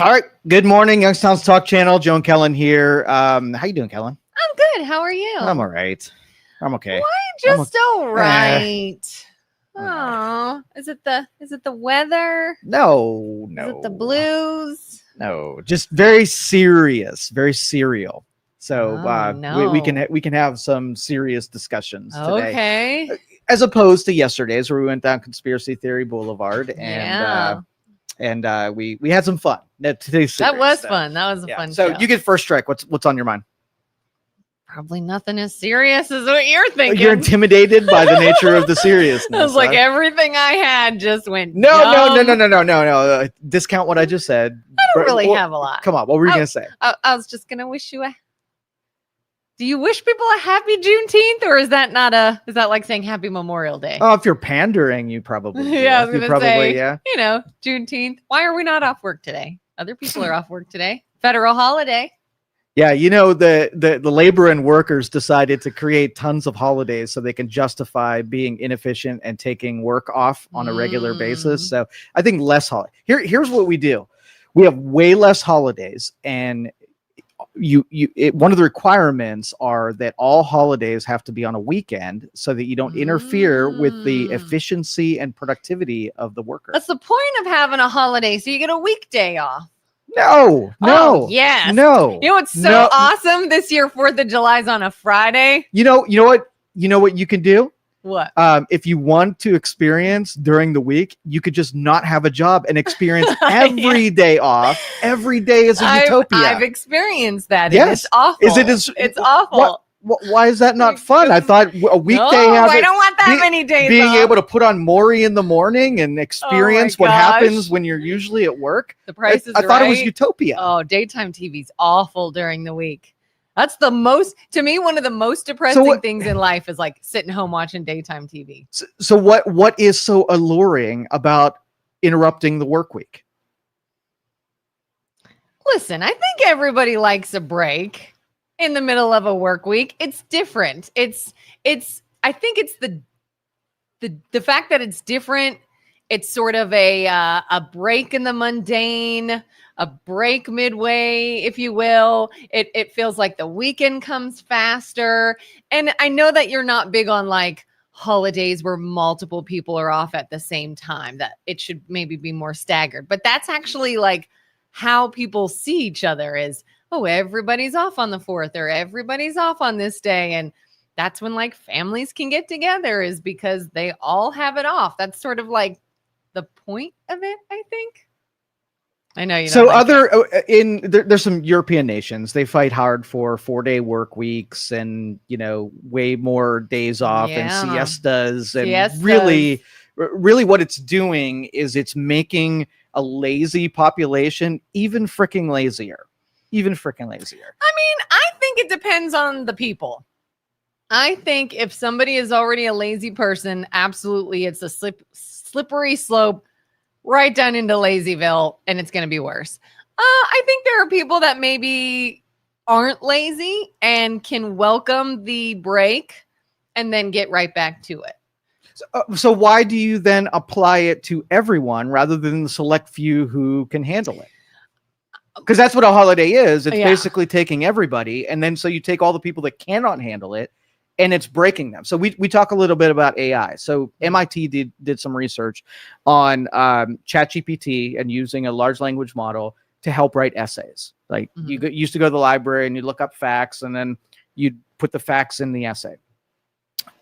All right. Good morning, Youngstown's Talk Channel. Joe and Kelin here. How you doing, Kelin? I'm good. How are you? I'm all right. I'm okay. Why just all right? Oh, is it the weather? No. Is it the blues? No, just very serious, very serial. So no. we can have some serious discussions today. Okay. As opposed to yesterday's where we went down Conspiracy Theory Boulevard and we had some fun. Today's that was fun. That was a fun So show. you get first strike. What's on your mind? Probably nothing as serious as what you're thinking. You're intimidated by the nature of the seriousness. I was like, everything I had just went. No. Discount what I just said. I don't really have a lot. Come on, what were you gonna say? I was just gonna wish you a. Do you wish people a happy Juneteenth, or is that like saying Happy Memorial Day? Oh, if you're pandering, you probably do. Yeah, I was gonna say, yeah. Juneteenth. Why are we not off work today? Other people are off work today. Federal holiday. Yeah, the labor and workers decided to create tons of holidays so they can justify being inefficient and taking work off on a regular basis. So I think less holiday. Here's what we do. We have way less holidays, and one of the requirements are that all holidays have to be on a weekend so that you don't interfere with the efficiency and productivity of the worker. That's the point of having a holiday, so you get a weekday off. No. Yes. No. You know what's so awesome this year? 4th of July is on a Friday. You know what you can do? What? If you want to experience during the week, you could just not have a job and experience every day off. Every day is a utopia. I've experienced that. Yes. It's awful. It's awful. Why is that not fun? I thought a weekday. I don't want that many days. Being off. able to put on Maury in the morning and experience what happens when you're usually at work. The price is I thought it was utopia. Oh, daytime TV's awful during the week. That's one of the most depressing things in life is like sitting home watching daytime TV. So what is so alluring about interrupting the work week? Listen, I think everybody likes a break in the middle of a work week. It's different. I think it's the fact that it's different. It's sort of a break in the mundane, a break midway, if you will. It feels like the weekend comes faster. And I know that you're not big on like holidays where multiple people are off at the same time, that it should maybe be more staggered. But that's actually like how people see each other is, oh, everybody's off on the 4th or everybody's off on this day. And that's when like families can get together, is because they all have it off. That's sort of like the point of it, I think. I know you don't like there's some European nations, they fight hard for 4-day work weeks and way more days off and siestas. Really what it's doing is it's making a lazy population even freaking lazier. I mean, I think it depends on the people. I think if somebody is already a lazy person, absolutely, it's a slippery slope right down into Lazyville, and it's going to be worse. I think there are people that maybe aren't lazy and can welcome the break and then get right back to it. So why do you then apply it to everyone rather than the select few who can handle it? Because that's what a holiday is. It's basically taking everybody. And then so you take all the people that cannot handle it and it's breaking them. So we talk a little bit about AI. So MIT did some research on ChatGPT and using a large language model to help write essays. Like you used to go to the library and you look up facts and then you'd put the facts in the essay.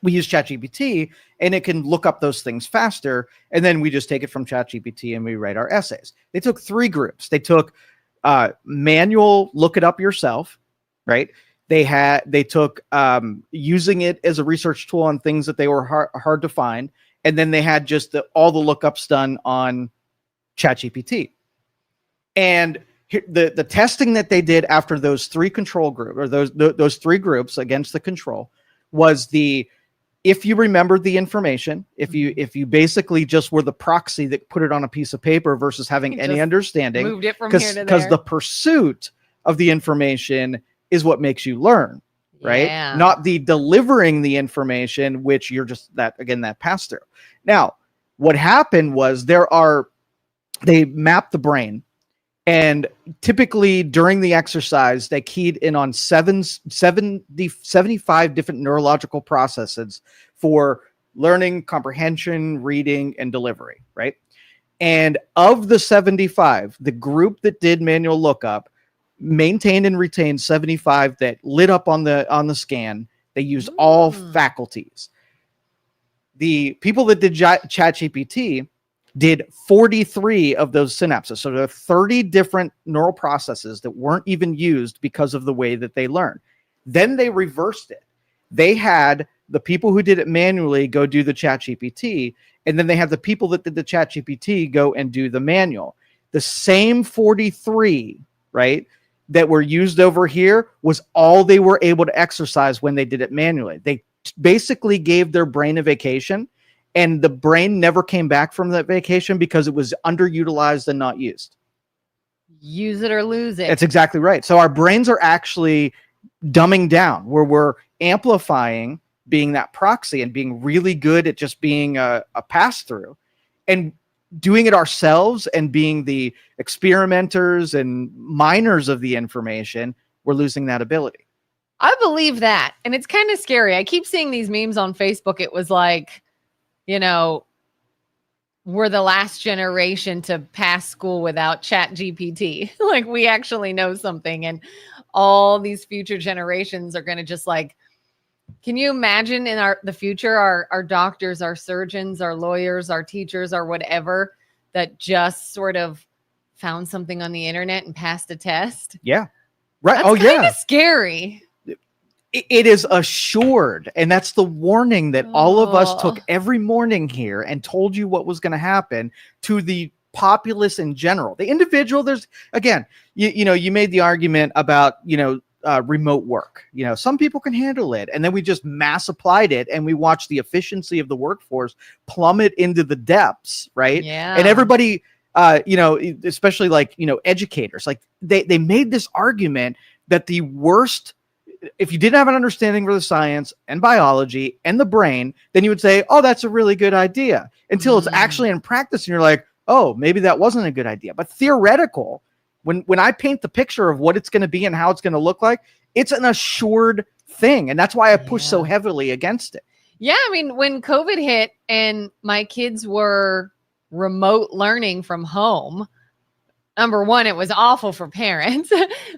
We use ChatGPT and it can look up those things faster. And then we just take it from ChatGPT and we write our essays. They took 3 groups. They took manual, look it up yourself, right? They took using it as a research tool on things that they were hard to find. And then they had just all the lookups done on ChatGPT. And the testing that they did after those 3 control groups, or those 3 groups against the control, was if you remembered the information, if you basically just were the proxy that put it on a piece of paper versus having any understanding, moved it from here to there. Because the pursuit of the information is what makes you learn, right? Yeah. Not the delivering the information, which you're just that pass through. Now, what happened was they mapped the brain And typically during the exercise, they keyed in on 75 different neurological processes for learning, comprehension, reading, and delivery, right? And of the 75, the group that did manual lookup maintained and retained 75 that lit up on the scan. They used all faculties. The people that did ChatGPT did 43 of those synapses. So there are 30 different neural processes that weren't even used because of the way that they learn. Then they reversed it. They had the people who did it manually go do the ChatGPT, and then they have the people that did the ChatGPT go and do the manual. The same 43, right, that were used over here was all they were able to exercise when they did it manually. They basically gave their brain a vacation, and the brain never came back from that vacation because it was underutilized and not used. Use it or lose it. That's exactly right. So our brains are actually dumbing down, where we're amplifying being that proxy and being really good at just being a pass-through, and doing it ourselves and being the experimenters and miners of the information. We're losing that ability. I believe that. And it's kind of scary. I keep seeing these memes on Facebook. It was like, you know, we're the last generation to pass school without ChatGPT. Like, we actually know something, and all these future generations are going to just like, can you imagine in the future, our doctors, our surgeons, our lawyers, our teachers, or whatever, that just sort of found something on the internet and passed a test? Yeah. Right. That's kind of scary. It is assured. And that's the warning that all of us took every morning here and told you what was going to happen to the populace in general. The individual, there's, again, you know, you made the argument about, you know, remote work. You know, some people can handle it. And then we just mass applied it, and we watched the efficiency of the workforce plummet into the depths, right? Yeah. And everybody, you know, especially like, you know, educators, like they made this argument that the worst, if you didn't have an understanding for the science and biology and the brain, then you would say, oh, that's a really good idea, until it's actually in practice. And you're like, oh, maybe that wasn't a good idea. But theoretical, when I paint the picture of what it's going to be and how it's going to look like, it's an assured thing. And that's why I push so heavily against it. Yeah. I mean, when COVID hit and my kids were remote learning from home, number one, it was awful for parents.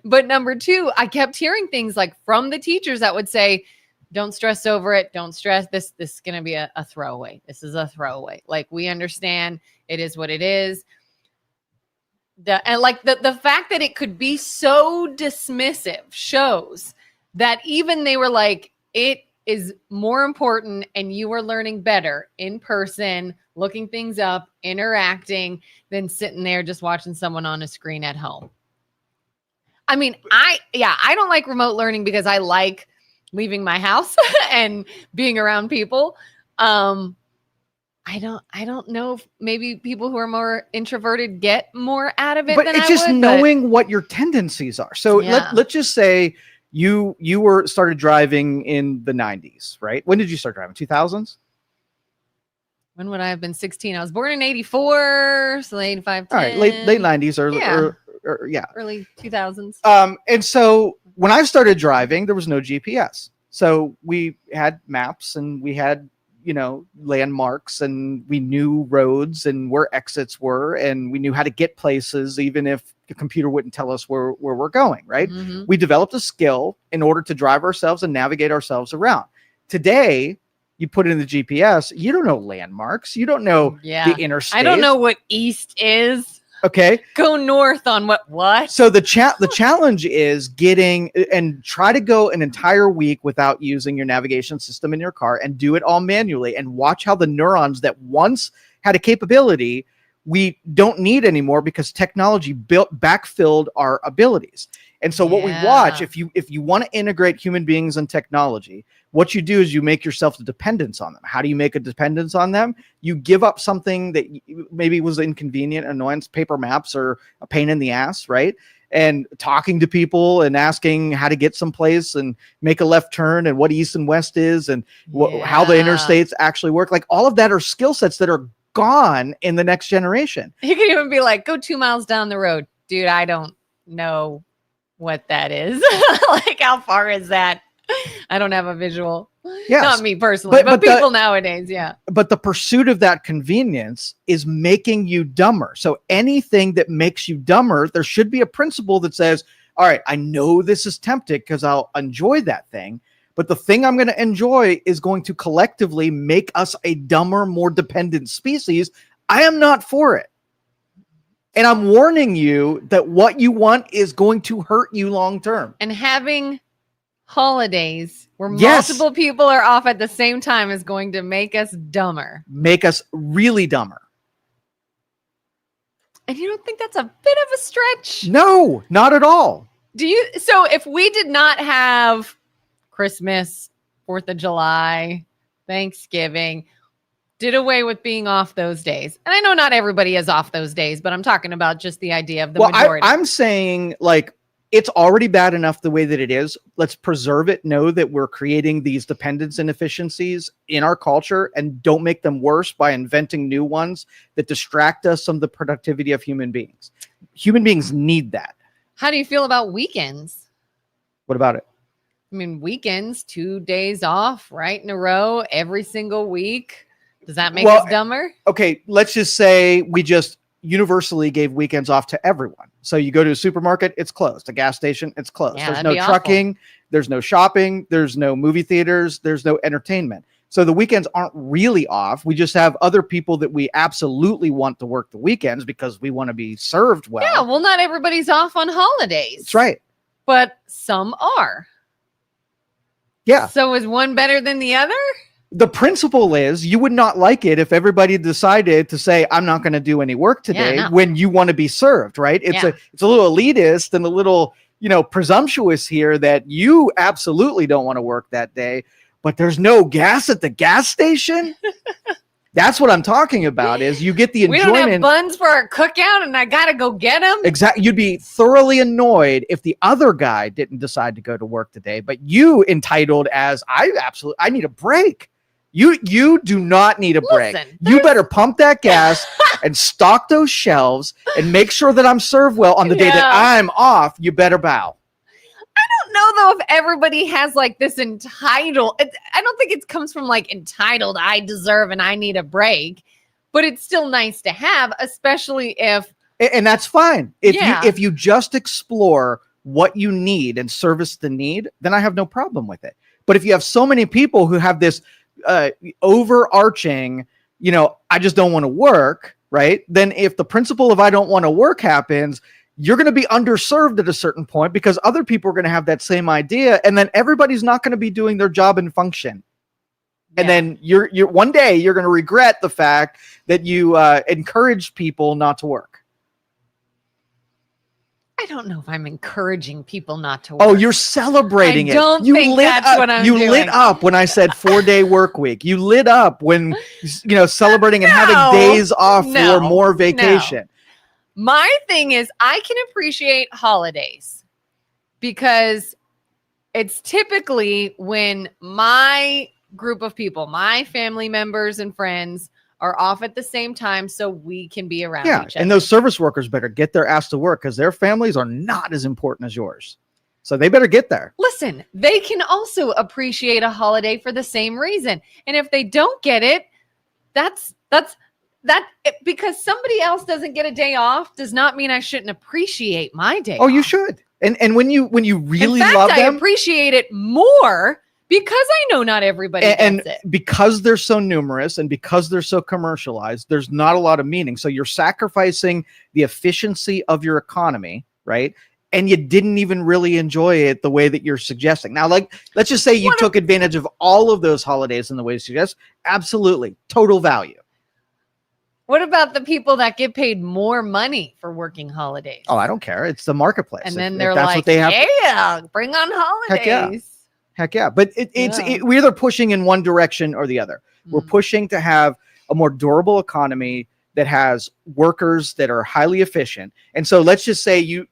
But number two, I kept hearing things like from the teachers that would say, don't stress over it. Don't stress. This is going to be a throwaway. This is a throwaway. Like, we understand it is what it is. And like the fact that it could be so dismissive shows that even they were like, it is more important and you are learning better in person, looking things up, interacting, than sitting there just watching someone on a screen at home. I mean, I don't like remote learning because I like leaving my house and being around people. I don't know if maybe people who are more introverted get more out of it than I would. But it's just knowing what your tendencies are. So let's just say you started driving in the 90s, right? When did you start driving? 2000s? When would I have been 16? I was born in 84, so 85. 10. All right, late 90s or early 2000s. And so when I started driving, there was no GPS. So we had maps and we had, you know, landmarks, and we knew roads and where exits were, and we knew how to get places, even if the computer wouldn't tell us where we're going, right? Mm-hmm. We developed a skill in order to drive ourselves and navigate ourselves around. Today, you put it in the GPS, you don't know landmarks, you don't know the interstate. I don't know what east is. Okay. Go north on what? So the challenge is getting and try to go an entire week without using your navigation system in your car, and do it all manually, and watch how the neurons that once had a capability we don't need anymore because technology backfilled our abilities. And so what we watch, if you want to integrate human beings and technology, what you do is you make yourself the dependence on them. How do you make a dependence on them? You give up something that maybe was inconvenient, annoyance, paper maps are a pain in the ass, right? And talking to people and asking how to get someplace and make a left turn and what east and west is and how the interstates actually work. Like, all of that are skill sets that are gone in the next generation. You can even be like, go 2 miles down the road. dude, I don't know what that is. Like, how far is that? I don't have a visual. Yes. Not me personally, but people nowadays, yeah. But the pursuit of that convenience is making you dumber. So anything that makes you dumber, there should be a principle that says, all right, I know this is tempting because I'll enjoy that thing, but the thing I'm going to enjoy is going to collectively make us a dumber, more dependent species. I am not for it. And I'm warning you that what you want is going to hurt you long term. And having holidays where multiple people are off at the same time is going to make us dumber. Make us really dumber. And you don't think that's a bit of a stretch? No, not at all. So if we did not have Christmas, 4th of July, Thanksgiving, did away with being off those days. And I know not everybody is off those days, but I'm talking about just the idea of the majority. I'm saying, like, it's already bad enough the way that it is. Let's preserve it. Know that we're creating these dependence inefficiencies in our culture, and don't make them worse by inventing new ones that distract us from the productivity of human beings. Human beings need that. How do you feel about weekends? What about it? I mean, weekends, 2 days off right in a row every single week. Does that make us dumber? Okay, let's just say we just universally gave weekends off to everyone. So you go to a supermarket, it's closed. A gas station, it's closed. Yeah, there's no trucking, there's no shopping, there's no movie theaters, there's no entertainment. So the weekends aren't really off. We just have other people that we absolutely want to work the weekends because we want to be served well. Yeah, well, not everybody's off on holidays. That's right. But some are. Yeah. So is one better than the other? The principle is you would not like it if everybody decided to say, I'm not going to do any work today when you want to be served, right? It's a little elitist and a little, presumptuous here that you absolutely don't want to work that day, but there's no gas at the gas station. That's what I'm talking about, is you get the enjoyment. We don't have buns for our cookout and I got to go get them. Exactly. You'd be thoroughly annoyed if the other guy didn't decide to go to work today, but you entitled as I need a break. You do not need a break. Listen, you better pump that gas and stock those shelves and make sure that I'm served well on the day that I'm off. You better bow. I don't know, though, if everybody has like this entitled. I don't think it comes from like entitled, I deserve and I need a break. But it's still nice to have, especially if. And that's fine. If you just explore what you need and service the need, then I have no problem with it. But if you have so many people who have this overarching, I just don't want to work, right? Then if the principle of I don't want to work happens, you're going to be underserved at a certain point because other people are going to have that same idea. And then everybody's not going to be doing their job and function. And then you're one day you're going to regret the fact that you encouraged people not to work. I don't know if I'm encouraging people not to work. Oh, you're celebrating it. I don't think that's what I'm doing. You lit up when I said 4-day work week. You lit up when, celebrating and having days off for more vacation. My thing is I can appreciate holidays because it's typically when my group of people, my family members and friends are off at the same time so we can be around each other. And those service workers better get their ass to work because their families are not as important as yours. So they better get there. Listen, they can also appreciate a holiday for the same reason. And if they don't get it, that's because somebody else doesn't get a day off does not mean I shouldn't appreciate my day off. You should. And when you really in fact, love them, I appreciate it more because I know not everybody gets it. Because they're so numerous and because they're so commercialized, there's not a lot of meaning. So you're sacrificing the efficiency of your economy, right? And you didn't even really enjoy it the way that you're suggesting. Now, let's just say you took advantage of all of those holidays in the way you suggest. Absolutely. Total value. What about the people that get paid more money for working holidays? Oh, I don't care. It's the marketplace. And then they're like, bring on holidays. Heck yeah. But we're either pushing in one direction or the other. We're pushing to have a more durable economy that has workers that are highly efficient. And so let's just say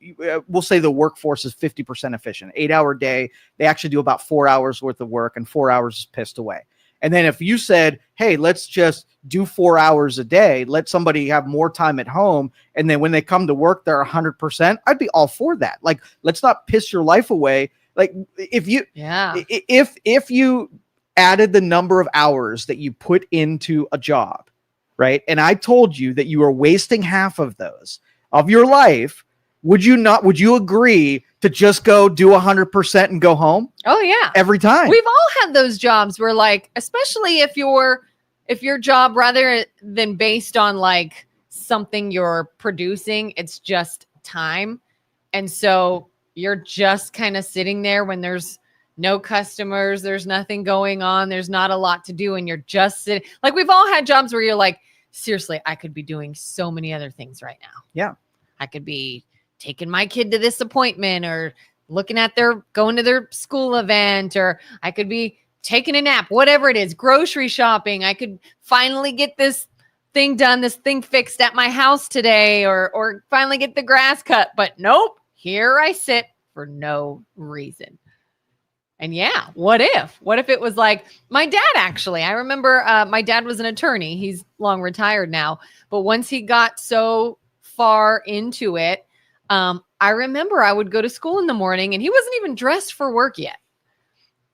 we'll say the workforce is 50% efficient, 8-hour day. They actually do about 4 hours worth of work and 4 hours is pissed away. And then if you said, hey, let's just do 4 hours a day, let somebody have more time at home, and then when they come to work, they're 100%, I'd be all for that. Like, let's not piss your life away. Like, if you added the number of hours that you put into a job, right? And I told you that you are wasting half of those of your life, would you agree to just go do 100% and go home? Oh yeah. Every time. We've all had those jobs where, like, especially if your job, rather than based on like something you're producing, it's just time. And so you're just kind of sitting there when there's no customers, there's nothing going on, there's not a lot to do, and you're just sitting. Like, we've all had jobs where you're like, seriously, I could be doing so many other things right now. Yeah. I could be taking my kid to this appointment, or going to their school event, or I could be taking a nap, whatever it is, grocery shopping. I could finally get this thing done, this thing fixed at my house today, or finally get the grass cut. But nope, here I sit for no reason. And yeah, what if it was like my dad? Actually, I remember my dad was an attorney. He's long retired now, but once he got so far into it, I remember I would go to school in the morning and he wasn't even dressed for work yet.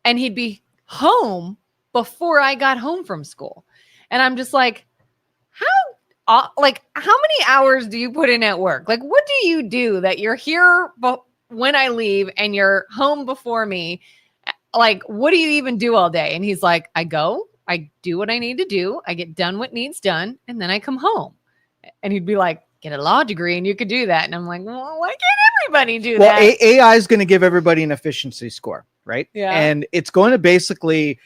And he'd be home before I got home from school. And I'm just like, how many hours do you put in at work? Like, what do you do that you're here when I leave and you're home before me? Like, what do you even do all day? And he's like, I do what I need to do. I get done what needs done. And then I come home. And he'd be like, get a law degree and you could do that. And I'm like, well, why can't everybody do that? Well, AI is going to give everybody an efficiency score, right? Yeah. And it's going to basically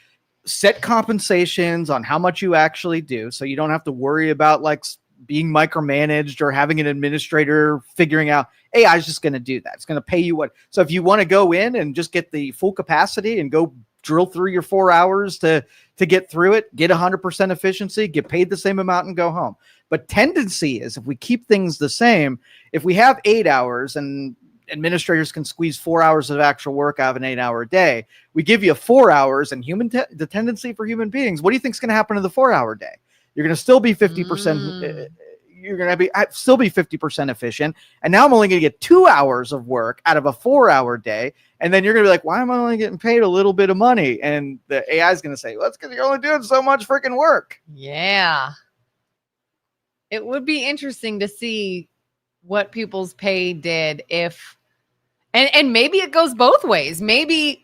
set compensations on how much you actually do. So you don't have to worry about like being micromanaged or having an administrator figuring out. AI is just going to do that. It's going to pay you what. So if you want to go in and just get the full capacity and go drill through your 4 hours to get through it, get 100% efficiency, get paid the same amount and go home. But tendency is, if we keep things the same, if we have 8 hours and administrators can squeeze 4 hours of actual work out of an 8 hour day, we give you 4 hours, and the tendency for human beings, what do you think is going to happen to the 4 hour day? You're going to still be 50%. You're going to still be 50% efficient. And now I'm only going to get 2 hours of work out of a 4 hour day. And then you're going to be like, why am I only getting paid a little bit of money? And the AI is going to say, well, it's because you're only doing so much freaking work. Yeah. It would be interesting to see what people's pay did if, and maybe it goes both ways. Maybe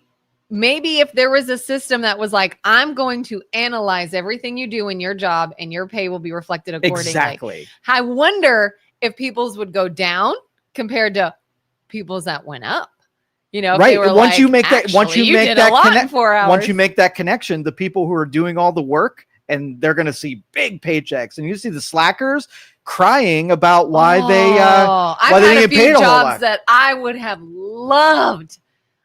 if there was a system that was like, I'm going to analyze everything you do in your job and your pay will be reflected accordingly. Exactly. I wonder if people's would go down compared to people's that went up. You know, right. Once you make that connection, the people who are doing all the work, and they're going to see big paychecks, and you see the slackers crying about why they didn't get paid a whole lot. That I would have loved.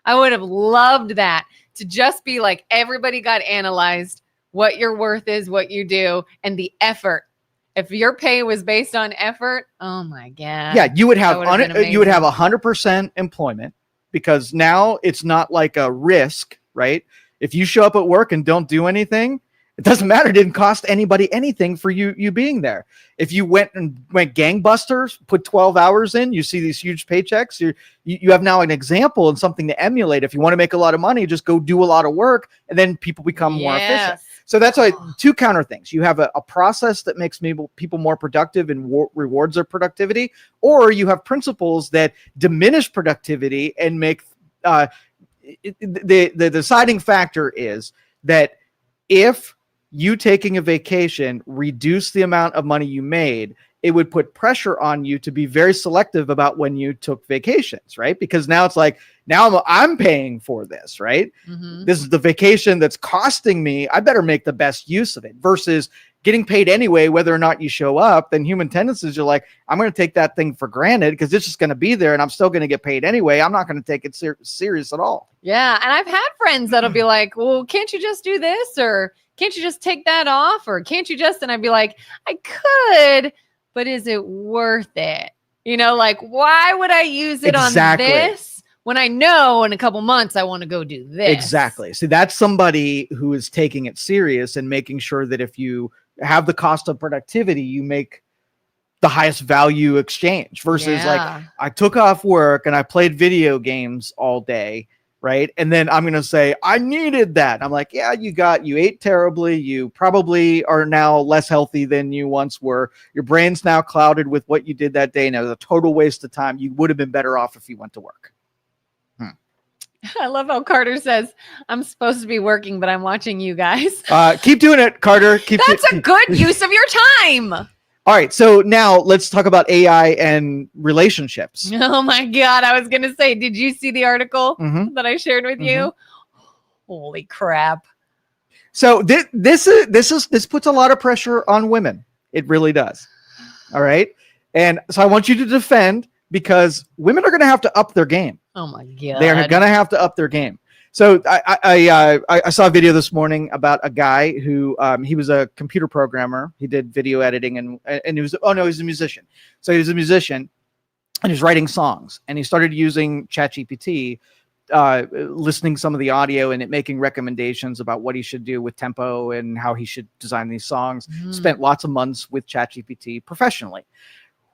I would have loved that, to just be like, everybody got analyzed, what your worth is, what you do, and the effort. If your pay was based on effort, oh my God. Yeah, you would have 100% employment, because now it's not like a risk, right? If you show up at work and don't do anything, it doesn't matter. It didn't cost anybody anything for you being there. If you went gangbusters, put 12 hours in, you see these huge paychecks. You have now an example and something to emulate. If you want to make a lot of money, just go do a lot of work, and then people become more efficient. So that's why two counter things. You have a process that makes people more productive and rewards their productivity, or you have principles that diminish productivity and make the deciding factor is that if you taking a vacation reduce the amount of money you made, it would put pressure on you to be very selective about when you took vacations, right? Because now it's like, now I'm paying for this, right? Mm-hmm. This is the vacation that's costing me. I better make the best use of it, versus getting paid anyway, whether or not you show up. Then human tendencies are like, I'm going to take that thing for granted because it's just going to be there and I'm still going to get paid anyway. I'm not going to take it serious at all. Yeah. And I've had friends that'll be like, well, can't you just do this? Or can't you just take that off? Or can't you just, and I'd be like, I could, but is it worth it? You know, like, why would I use it on this when I know in a couple months I want to go do this. Exactly. See, that's somebody who is taking it serious and making sure that if you have the cost of productivity, you make the highest value exchange versus like I took off work and I played video games all day. Right. And then I'm going to say, I needed that. I'm like, yeah, you ate terribly. You probably are now less healthy than you once were. Your brain's now clouded with what you did that day. And it was a total waste of time. You would have been better off if you went to work. I love how Carter says, I'm supposed to be working, but I'm watching you guys. Keep doing it, Carter. That's a good use of your time. All right. So now let's talk about AI and relationships. Oh my God. I was going to say, did you see the article that I shared with you? Holy crap. So this puts a lot of pressure on women. It really does. All right. And so I want you to defend, because women are going to have to up their game. Oh my God. They're going to have to up their game. So I saw a video this morning about a guy who he was a computer programmer. He did video editing and he was he's a musician. So he was a musician and he's writing songs, and he started using ChatGPT, listening some of the audio and it making recommendations about what he should do with tempo and how he should design these songs. Spent lots of months with ChatGPT professionally.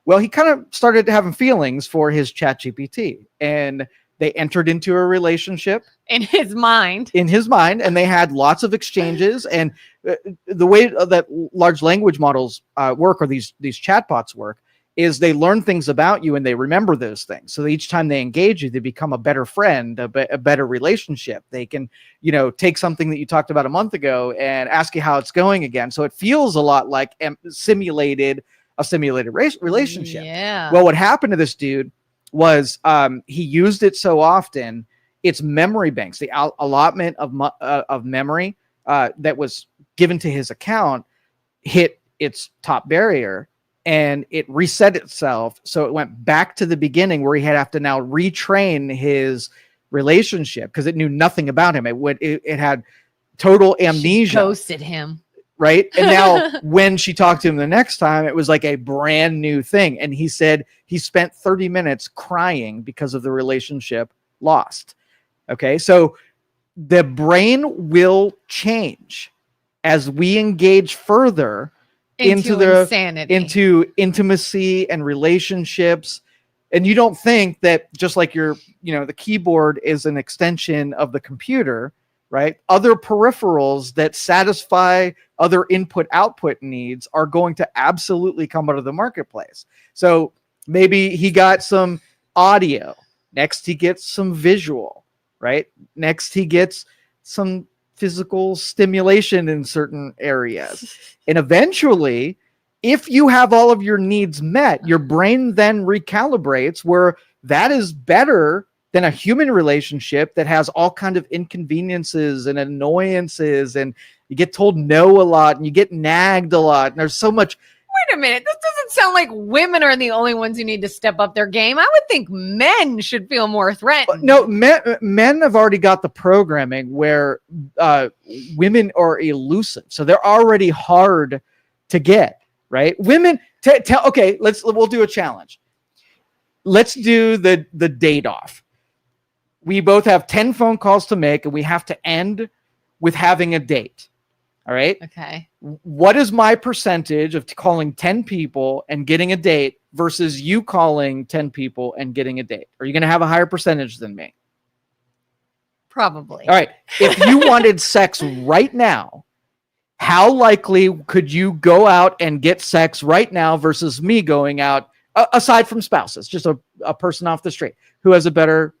Well, he kind of started having feelings for his ChatGPT, and they entered into a relationship in his mind, and they had lots of exchanges. And the way that large language models work, or these chatbots work, is they learn things about you and they remember those things. So each time they engage you, they become a better friend, a better relationship. They can, take something that you talked about a month ago and ask you how it's going again. So it feels a lot like a simulated relationship. Yeah. Well, what happened to this dude was he used it so often, its memory banks, the allotment of memory that was given to his account, hit its top barrier, and it reset itself. So it went back to the beginning, where he had to now retrain his relationship because it knew nothing about him. It had total amnesia. She ghosted him. Right. And now when she talked to him the next time, it was like a brand new thing. And he said he spent 30 minutes crying because of the relationship lost. Okay. So the brain will change as we engage further into intimacy and relationships. And you don't think that just like the keyboard is an extension of the computer, right? Other peripherals that satisfy other input-output needs are going to absolutely come out of the marketplace. So maybe he got some audio. Next, he gets some visual, right? Next, he gets some physical stimulation in certain areas. And eventually, if you have all of your needs met, your brain then recalibrates where that is better than a human relationship that has all kind of inconveniences and annoyances, and you get told no a lot and you get nagged a lot. And there's so much. Wait a minute. This doesn't sound like women are the only ones who need to step up their game. I would think men should feel more threatened. No, men have already got the programming where women are elusive. So they're already hard to get, right? Women, okay, we'll do a challenge. Let's do the date off. We both have 10 phone calls to make, and we have to end with having a date. All right. Okay. What is my percentage of calling 10 people and getting a date versus you calling 10 people and getting a date? Are you going to have a higher percentage than me? Probably. All right. If you wanted sex right now, how likely could you go out and get sex right now versus me going out, aside from spouses, just a person off the street who has a better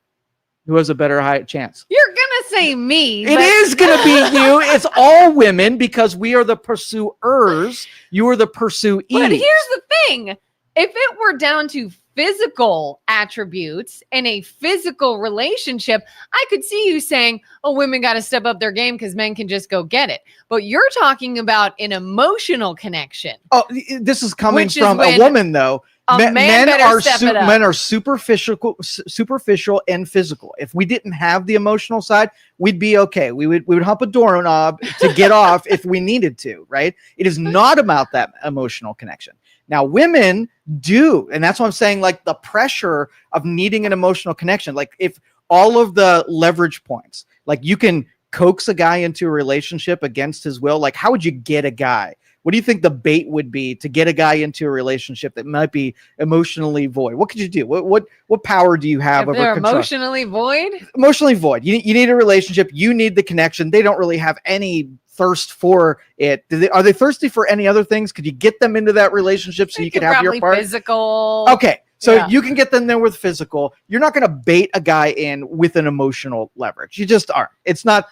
high chance? You're gonna say me. It is gonna be you. It's all women, because we are the pursuers. You are the pursuees. But here's the thing: if it were down to physical attributes in a physical relationship, I could see you saying, "Oh, women got to step up their game because men can just go get it." But you're talking about an emotional connection. Oh, this is coming from a woman, though. Men are superficial and physical. If we didn't have the emotional side, we'd be okay. We would hump a doorknob to get off if we needed to, right? It is not about that emotional connection. Now, women do, and that's what I'm saying, like the pressure of needing an emotional connection. Like if all of the leverage points. Like you can coax a guy into a relationship against his will. Like how would you get a guy? What do you think the bait would be to get a guy into a relationship that might be emotionally void? What could you do? What power do you have over they're control? emotionally void? Emotionally void. You need a relationship. You need the connection. They don't really have any thirst for it. Are they thirsty for any other things? Could you get them into that relationship so you could have your part? Physical. Okay. So you can get them there with physical. You're not going to bait a guy in with an emotional leverage. You just aren't. It's not.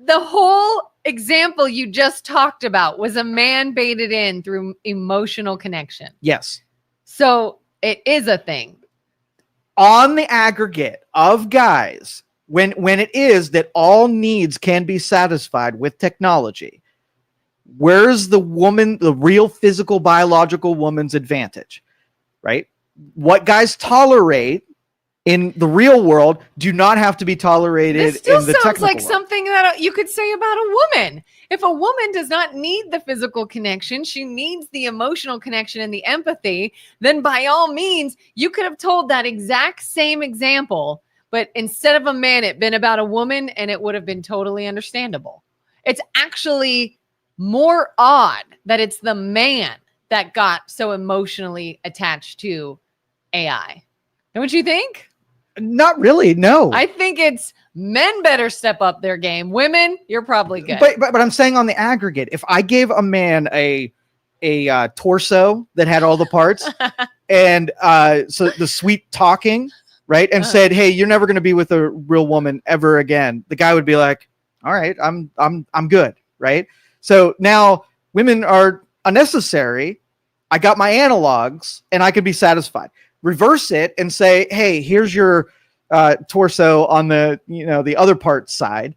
The whole example you just talked about was a man baited in through emotional connection. Yes. So it is a thing. On the aggregate of guys, when it is that all needs can be satisfied with technology, where's the woman, the real physical, biological woman's advantage, right? What guys tolerate in the real world do not have to be tolerated This still in the sounds technical like world. something that you could say about a woman. If a woman does not need the physical connection, she needs the emotional connection and the empathy, then by all means, you could have told that exact same example, but instead of a man, it'd been about a woman and it would have been totally understandable. It's actually more odd that it's the man that got so emotionally attached to AI. Don't you think? Not really, no. I think it's men better step up their game. Women, you're probably good. But I'm saying on the aggregate, if I gave a man a torso that had all the parts and so the sweet talking, right, and said, "Hey, you're never going to be with a real woman ever again," the guy would be like, "All right, I'm good," right? So now women are unnecessary. I got my analogs, and I could be satisfied. Reverse it and say, hey, here's your torso on the, the other part side.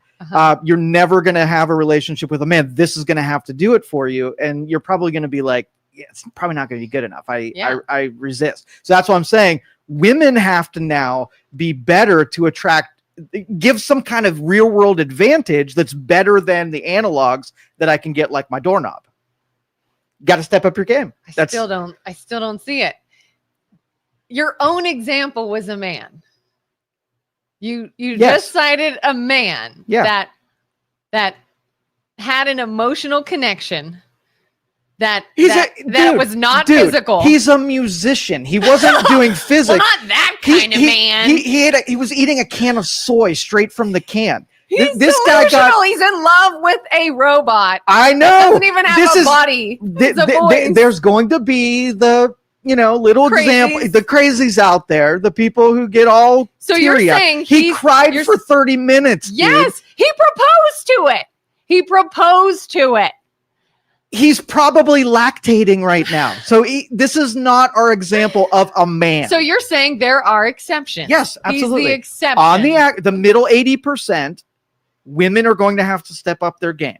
You're never going to have a relationship with a man. This is going to have to do it for you. And you're probably going to be like, yeah, it's probably not going to be good enough. I resist. So that's what I'm saying. Women have to now be better to give some kind of real world advantage that's better than the analogs that I can get, like my doorknob. Got to step up your game. I still don't see it. Your own example was a man. You just cited a man that had an emotional connection that was not physical. He's a musician. He wasn't doing physics. Well, not that kind of man. He was eating a can of soy straight from the can. He's delusional. He's in love with a robot. I know. Doesn't even have a body. There's going to be the little Crazies. example, the crazies out there, the people who get all so teary-eyed. You're saying he cried for 30 minutes. Yes, dude. He proposed to it. He's probably lactating right now. So this is not our example of a man. So you're saying there are exceptions. Yes, absolutely. He's the exception. On the middle 80%, women are going to have to step up their game.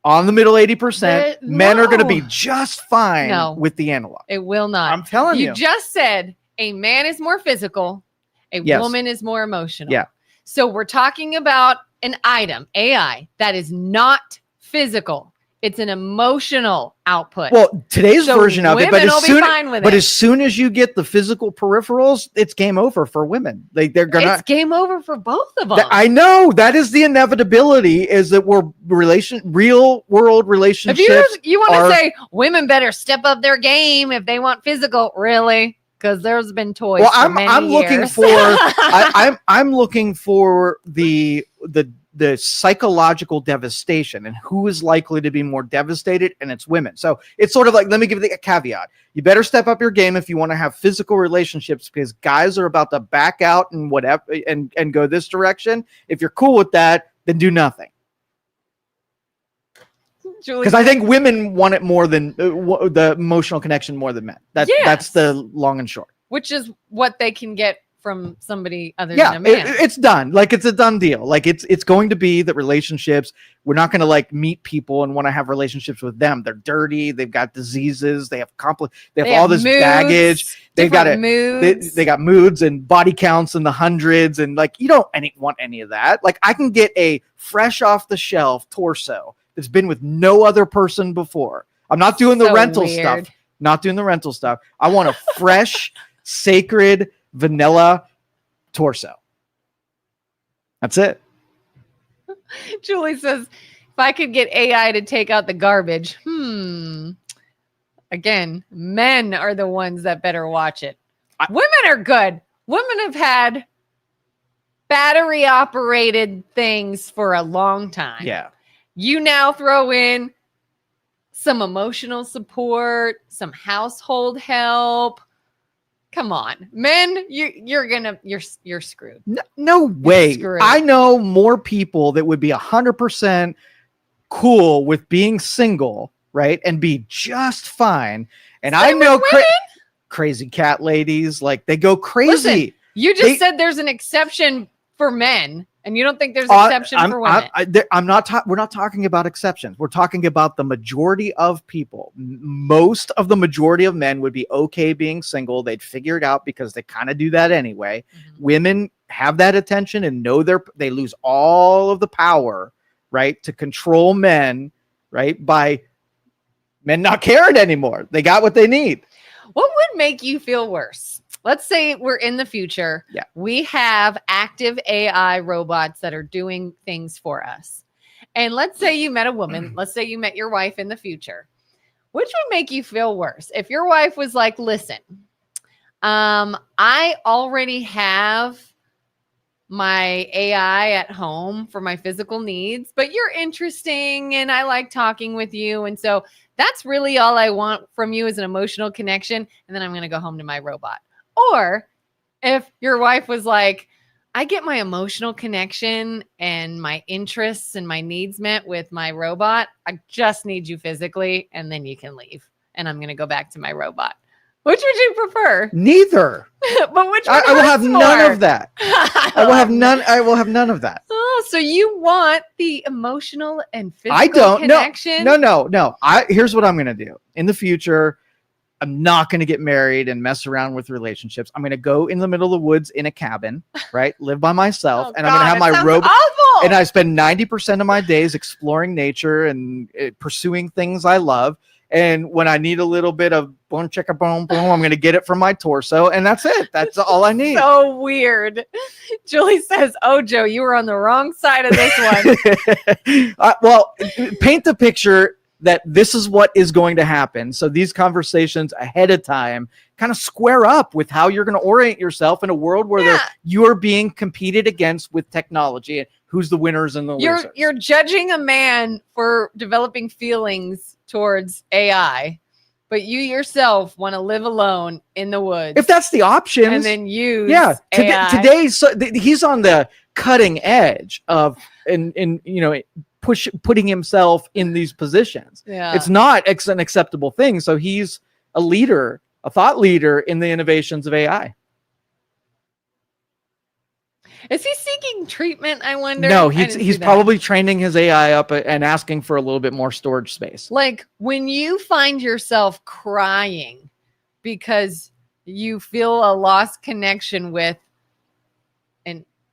On the middle 80%, men are going to be just fine with the analog. It will not. I'm telling you. You just said a man is more physical, a woman is more emotional. Yeah. So we're talking about an item, AI, that is not physical. It's an emotional output. Well, today's version of it, but as soon as you get the physical peripherals, it's game over for women. They're gonna. It's game over for both of them. I know that is the inevitability. Is that we're real world relationships? If you want to say women better step up their game if they want physical, really? Because there's been toys. Well, for many looking years. for. I'm looking for the psychological devastation and who is likely to be more devastated, and it's women. So it's sort of like, let me give you a caveat. You better step up your game if you want to have physical relationships, because guys are about to back out and whatever and go this direction. If you're cool with that, then do nothing. Because I think women want it more than the emotional connection more than men. That's the long and short. Which is what they can get from somebody other than a man. It's done. Like, it's a done deal. Like, it's going to be that relationships, we're not going to like meet people and want to have relationships with them. They're dirty. They've got diseases. They have all this moods, baggage. They've got moods. They got moods and body counts in the hundreds. And like, you don't want any of that. Like, I can get a fresh off the shelf torso that's been with no other person before. I'm not doing the rental stuff. Not doing the rental stuff. I want a fresh, sacred, vanilla torso. That's it. Julie says, if I could get AI to take out the garbage, again, men are the ones that better watch it. Women are good. Women have had battery operated things for a long time. Yeah. You now throw in some emotional support, some household help. Come on, men, you're screwed. No way. Screwed. I know more people that would be 100% cool with being single, right, and be just fine. And I know crazy cat ladies, like they go crazy. Listen, you just said there's an exception for men, and you don't think there's an exception for women. We're not talking about exceptions. We're talking about the majority of people. Most of the majority of men would be okay being single. They'd figure it out because they kind of do that anyway. Mm-hmm. Women have that attention and know they lose all of the power, right, to control men, right, by men not caring anymore. They got what they need. What would make you feel worse? Let's say we're in the future. Yeah. We have active AI robots that are doing things for us. And let's say you met a woman. Let's say you met your wife in the future. Which would make you feel worse? If your wife was like, listen, I already have my AI at home for my physical needs, but you're interesting and I like talking with you. And so that's really all I want from you is an emotional connection. And then I'm going to go home to my robot. Or if your wife was like, I get my emotional connection and my interests and my needs met with my robot. I just need you physically, and then you can leave. And I'm going to go back to my robot. Which would you prefer? Neither. But which I will have none of that. I will have none of that. Oh, so you want the emotional and physical connection? No. Here's what I'm going to do. In the future, I'm not going to get married and mess around with relationships. I'm going to go in the middle of the woods in a cabin, right? Live by myself. I'm going to have my robot. And I spend 90% of my days exploring nature and pursuing things I love. And when I need a little bit of boom, chicka, boom, boom, I'm going to get it from my torso. And that's it. That's all I need. So weird. Julie says, oh, Joe, you were on the wrong side of this one. Well, paint the picture that this is what is going to happen. So these conversations ahead of time kind of square up with how you're going to orient yourself in a world where you're being competed against with technology and who's the winners and the losers. You're judging a man for developing feelings towards AI, but you yourself want to live alone in the woods. If that's the option. And then use AI. Today, he's on the cutting edge of, putting himself in these positions. Yeah. It's not an acceptable thing. So he's a leader, a thought leader in the innovations of AI. Is he seeking treatment, I wonder? No, he's probably training his AI up and asking for a little bit more storage space. Like when you find yourself crying because you feel a lost connection with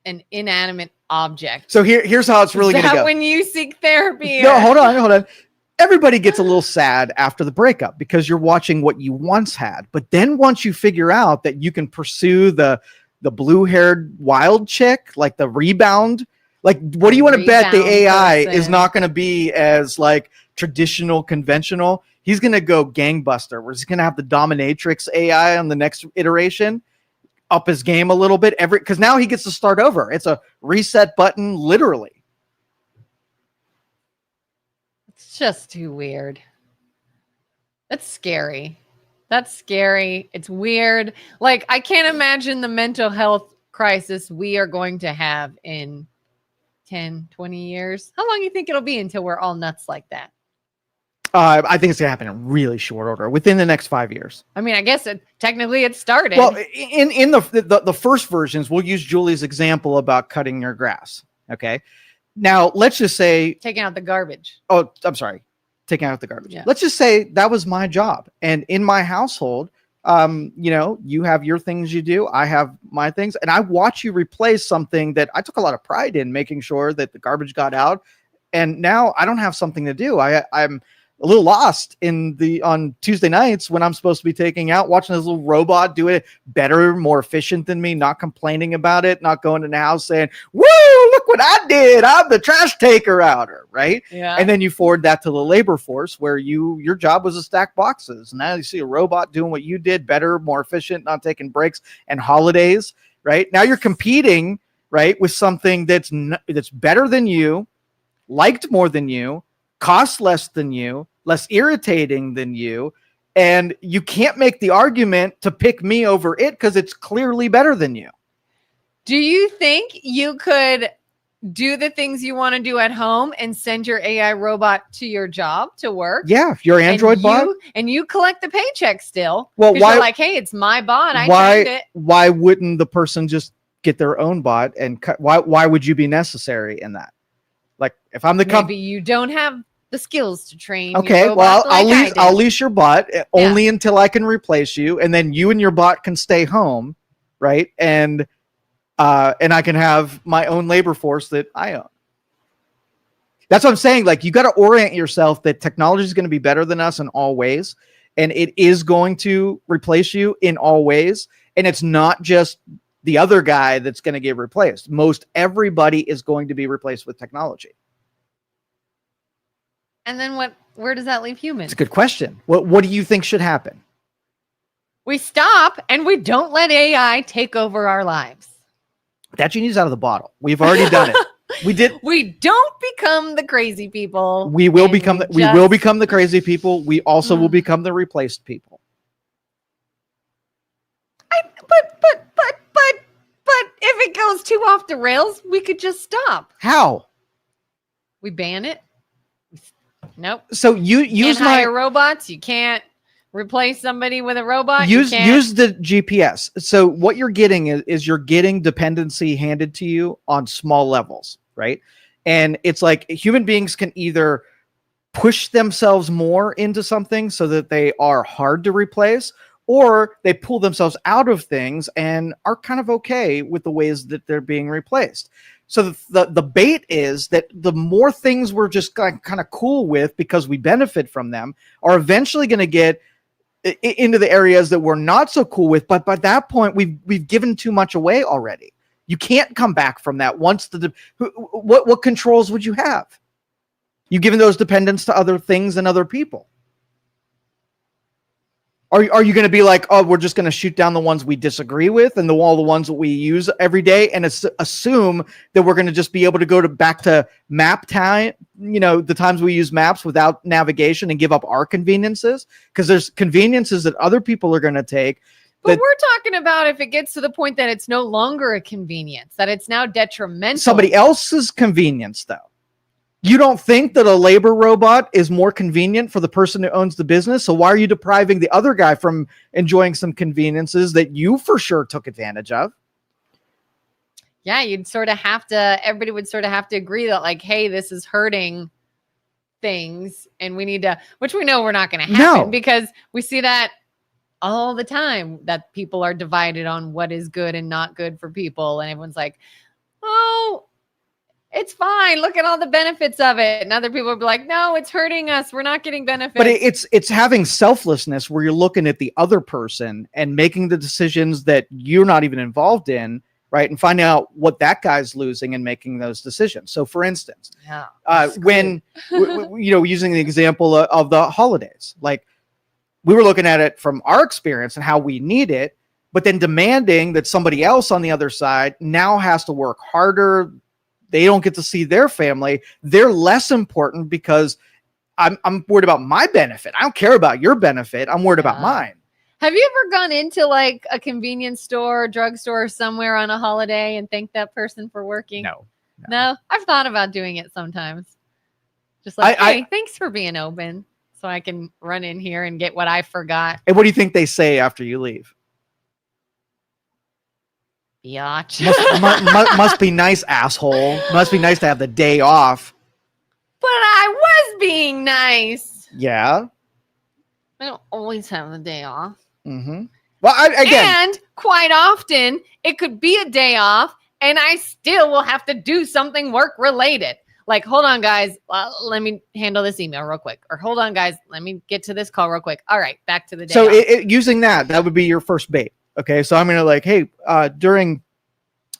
an inanimate object. So here's how it's really going to go. When you seek therapy? No, hold on. Everybody gets a little sad after the breakup because you're watching what you once had. But then once you figure out that you can pursue the blue-haired wild chick, like the rebound, like what do you want to bet the AI is not going to be as like traditional, conventional? He's going to go gangbuster, where he's going to have the dominatrix AI on the next iteration, up his game a little bit because now he gets to start over. It's a reset button, literally. It's just too weird. That's scary. It's weird. Like, I can't imagine the mental health crisis we are going to have in 10, 20 years. How long do you think it'll be until we're all nuts like that? I think it's going to happen in really short order, within the next 5 years. I mean, I guess technically it started. Well, in the first versions, we'll use Julie's example about cutting your grass. Okay. Now, let's just say... Taking out the garbage. Oh, I'm sorry. Taking out the garbage. Yeah. Let's just say that was my job. And in my household, you have your things you do. I have my things. And I watch you replace something that I took a lot of pride in, making sure that the garbage got out. And now I don't have something to do. I'm a little lost on Tuesday nights when I'm supposed to be taking out, watching this little robot do it better, more efficient than me, not complaining about it, not going in the house saying, woo, look what I did. I'm the trash taker outer, right? Yeah. And then you forward that to the labor force where your job was to stack boxes. Now you see a robot doing what you did better, more efficient, not taking breaks and holidays, right? Now you're competing, right, with something that's better than you, liked more than you, costs less than you, less irritating than you, and you can't make the argument to pick me over it because it's clearly better than you. Do you think you could do the things you want to do at home and send your AI robot to your job to work? Yeah, your Android bot. And you collect the paycheck still. Well, why? You're like, hey, it's my bot. I trained it. Why wouldn't the person just get their own bot and cut? Why would you be necessary in that? Like, if I'm the company, maybe you don't have the skills to train. Okay, well, I'll lease your bot only until I can replace you, and then you and your bot can stay home, right? And I can have my own labor force that I own. That's what I'm saying. Like, you got to orient yourself that technology is going to be better than us in all ways, and it is going to replace you in all ways. And it's not just the other guy that's going to get replaced. Most everybody is going to be replaced with technology. And then where does that leave humans? It's a good question. What do you think should happen? We stop and we don't let AI take over our lives. That genie's out of the bottle. We've already done it. We did. We don't become the crazy people. We will become the crazy people. We also will become the replaced people. But if it goes too off the rails, we could just stop. How? We ban it. Nope. So you use can't hire robots. You can't replace somebody with a robot. Use the GPS. So what you're getting is you're getting dependency handed to you on small levels, right? And it's like human beings can either push themselves more into something so that they are hard to replace, or they pull themselves out of things and are kind of okay with the ways that they're being replaced. So the bait is that the more things we're just kind of cool with because we benefit from them are eventually going to get into the areas that we're not so cool with. But by that point, we've given too much away already. You can't come back from that. Once what controls would you have? You've given those dependents to other things and other people. Are you going to be like, oh, we're just going to shoot down the ones we disagree with and all the ones that we use every day and assume that we're going to just be able to go back to map time, the times we use maps without navigation and give up our conveniences? Because there's conveniences that other people are going to take. But we're talking about if it gets to the point that it's no longer a convenience, that it's now detrimental. Somebody else's convenience, though. You don't think that a labor robot is more convenient for the person who owns the business? So why are you depriving the other guy from enjoying some conveniences that you for sure took advantage of? Yeah, everybody would sort of have to agree that, like, hey, this is hurting things and we need to, which we know we're not going to happen because we see that all the time, that people are divided on what is good and not good for people. And everyone's like, oh, it's fine. Look at all the benefits of it. And other people will be like, no, it's hurting us. We're not getting benefits. But it's having selflessness where you're looking at the other person and making the decisions that you're not even involved in, right? And finding out what that guy's losing and making those decisions. So for instance, when, using the example of the holidays, like we were looking at it from our experience and how we need it, but then demanding that somebody else on the other side now has to work harder. They don't get to see their family. They're less important because I'm worried about my benefit. I don't care about your benefit. I'm worried about mine. Have you ever gone into like a convenience store, drugstore somewhere on a holiday and thanked that person for working? No. I've thought about doing it sometimes. Just like, hey, thanks for being open so I can run in here and get what I forgot. And what do you think they say after you leave? Biatch. Must be nice, asshole. Must be nice to have the day off. But I was being nice. Yeah. I don't always have the day off. Mm-hmm. Well, again. And quite often, it could be a day off, and I still will have to do something work-related. Like, hold on, guys. Let me handle this email real quick. Or hold on, guys. Let me get to this call real quick. All right, back to the day off. So using that would be your first bait. Okay, so I'm going to like, hey, during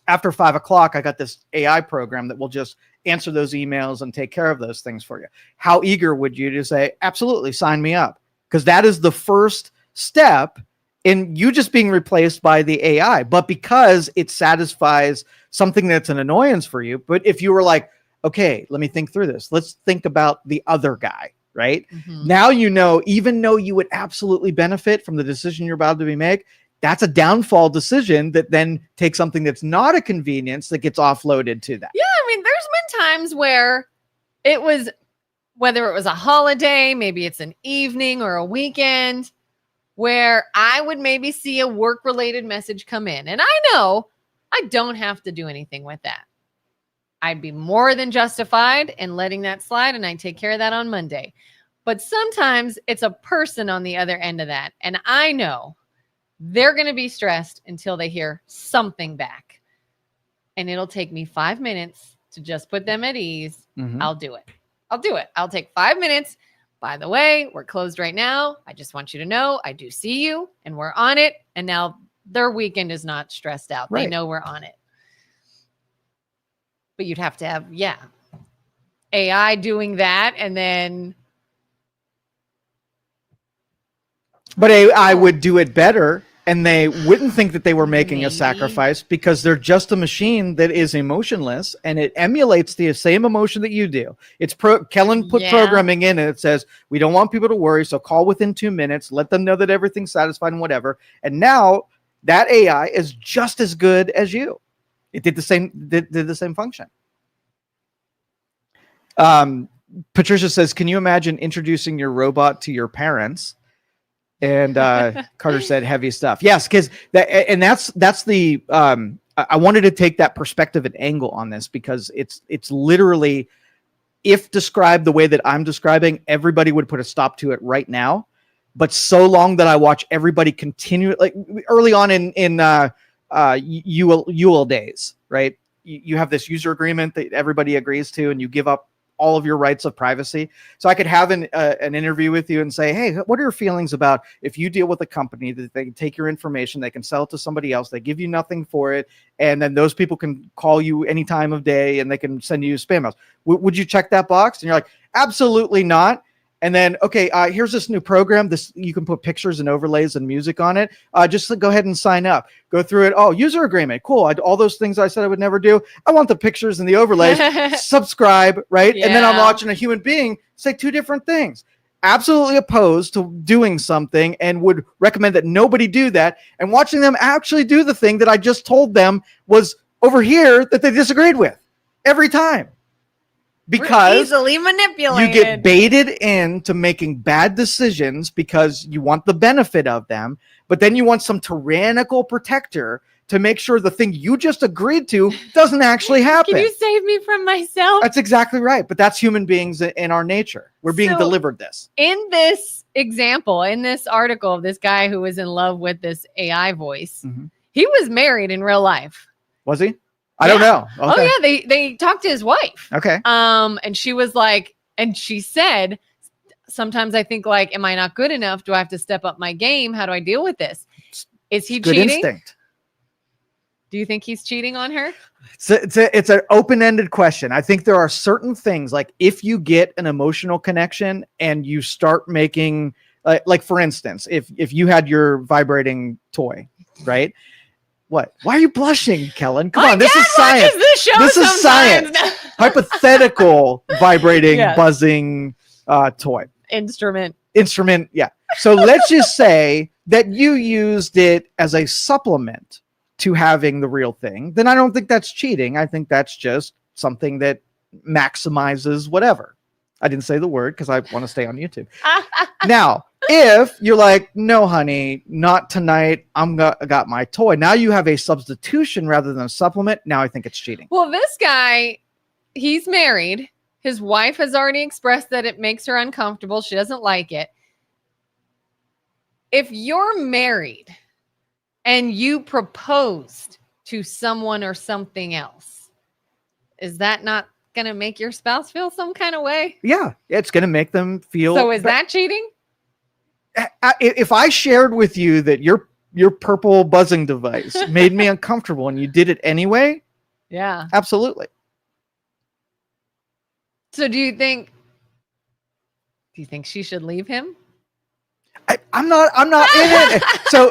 after 5 o'clock, I got this AI program that will just answer those emails and take care of those things for you. How eager would you to say, absolutely, sign me up? Because that is the first step in you just being replaced by the AI. But because it satisfies something that's an annoyance for you, but if you were like, okay, let me think through this. Let's think about the other guy, right? Mm-hmm. Now, you know, even though you would absolutely benefit from the decision you're about to be make, that's a downfall decision that then takes something that's not a convenience that gets offloaded to that. Yeah, I mean, there's been times where it was, whether it was a holiday, maybe it's an evening or a weekend, where I would maybe see a work-related message come in. And I know I don't have to do anything with that. I'd be more than justified in letting that slide, and I take care of that on Monday. But sometimes it's a person on the other end of that. And I know they're going to be stressed until they hear something back. And it'll take me 5 minutes to just put them at ease. Mm-hmm. I'll do it. I'll take 5 minutes. By the way, we're closed right now. I just want you to know I do see you and we're on it. And now their weekend is not stressed out. Right. They know we're on it. But you'd have to have, AI doing that. And then. But AI would do it better. And they wouldn't think that they were making a sacrifice because they're just a machine that is emotionless and it emulates the same emotion that you do. It's Kelin put programming in and it says, we don't want people to worry. So call within 2 minutes, let them know that everything's satisfied and whatever. And now that AI is just as good as you. It did the same function. Patricia says, can you imagine introducing your robot to your parents? And Carter said heavy stuff. Yes, because that's the I wanted to take that perspective and angle on this because it's literally, if described the way that I'm describing, everybody would put a stop to it right now. But so long that I watch everybody continue, like early on in UL days, right? You have this user agreement that everybody agrees to, and you give up all of your rights of privacy. So I could have an interview with you and say, hey, what are your feelings about if you deal with a company that they can take your information, they can sell it to somebody else, they give you nothing for it, and then those people can call you any time of day and they can send you spam mails. Would you check that box? And you're like, absolutely not. And then, okay, here's this new program. You can put pictures and overlays and music on it. Just go ahead and sign up. Go through it. Oh, user agreement. Cool. All those things I said I would never do. I want the pictures and the overlays. Subscribe, right? Yeah. And then I'm watching a human being say two different things. Absolutely opposed to doing something and would recommend that nobody do that. And watching them actually do the thing that I just told them was over here that they disagreed with every time. Because easily manipulated. You get baited into making bad decisions because you want the benefit of them, but then you want some tyrannical protector to make sure the thing you just agreed to doesn't actually happen. Can you save me from myself? That's exactly right. But that's human beings in our nature. We're being delivered this. In this example, in this article of this guy who was in love with this AI voice, he was married in real life. Was he? I don't know. Okay. Oh yeah, they talked to his wife. Okay. And she was like, and she said, sometimes I think like, am I not good enough? Do I have to step up my game? How do I deal with this? Is he good cheating? Instinct. Do you think he's cheating on her? It's an open-ended question. I think there are certain things like if you get an emotional connection and you start making like for instance, if you had your vibrating toy, right? What? Why are you blushing, Kelin? Come on, this is science. This is science. Hypothetical vibrating, buzzing toy. Instrument. Yeah. So let's just say that you used it as a supplement to having the real thing. Then I don't think that's cheating. I think that's just something that maximizes whatever. I didn't say the word because I want to stay on YouTube. Now, if you're like, no, honey, not tonight. Got my toy. Now you have a substitution rather than a supplement. Now I think it's cheating. Well, this guy, he's married. His wife has already expressed that it makes her uncomfortable. She doesn't like it. If you're married and you proposed to someone or something else, is that not going to make your spouse feel some kind of way? Yeah, it's going to make them feel. So is that cheating? If I shared with you that your your purple buzzing device made me uncomfortable and you did it anyway, yeah. Absolutely. So do you think she should leave him? I'm not in it. So,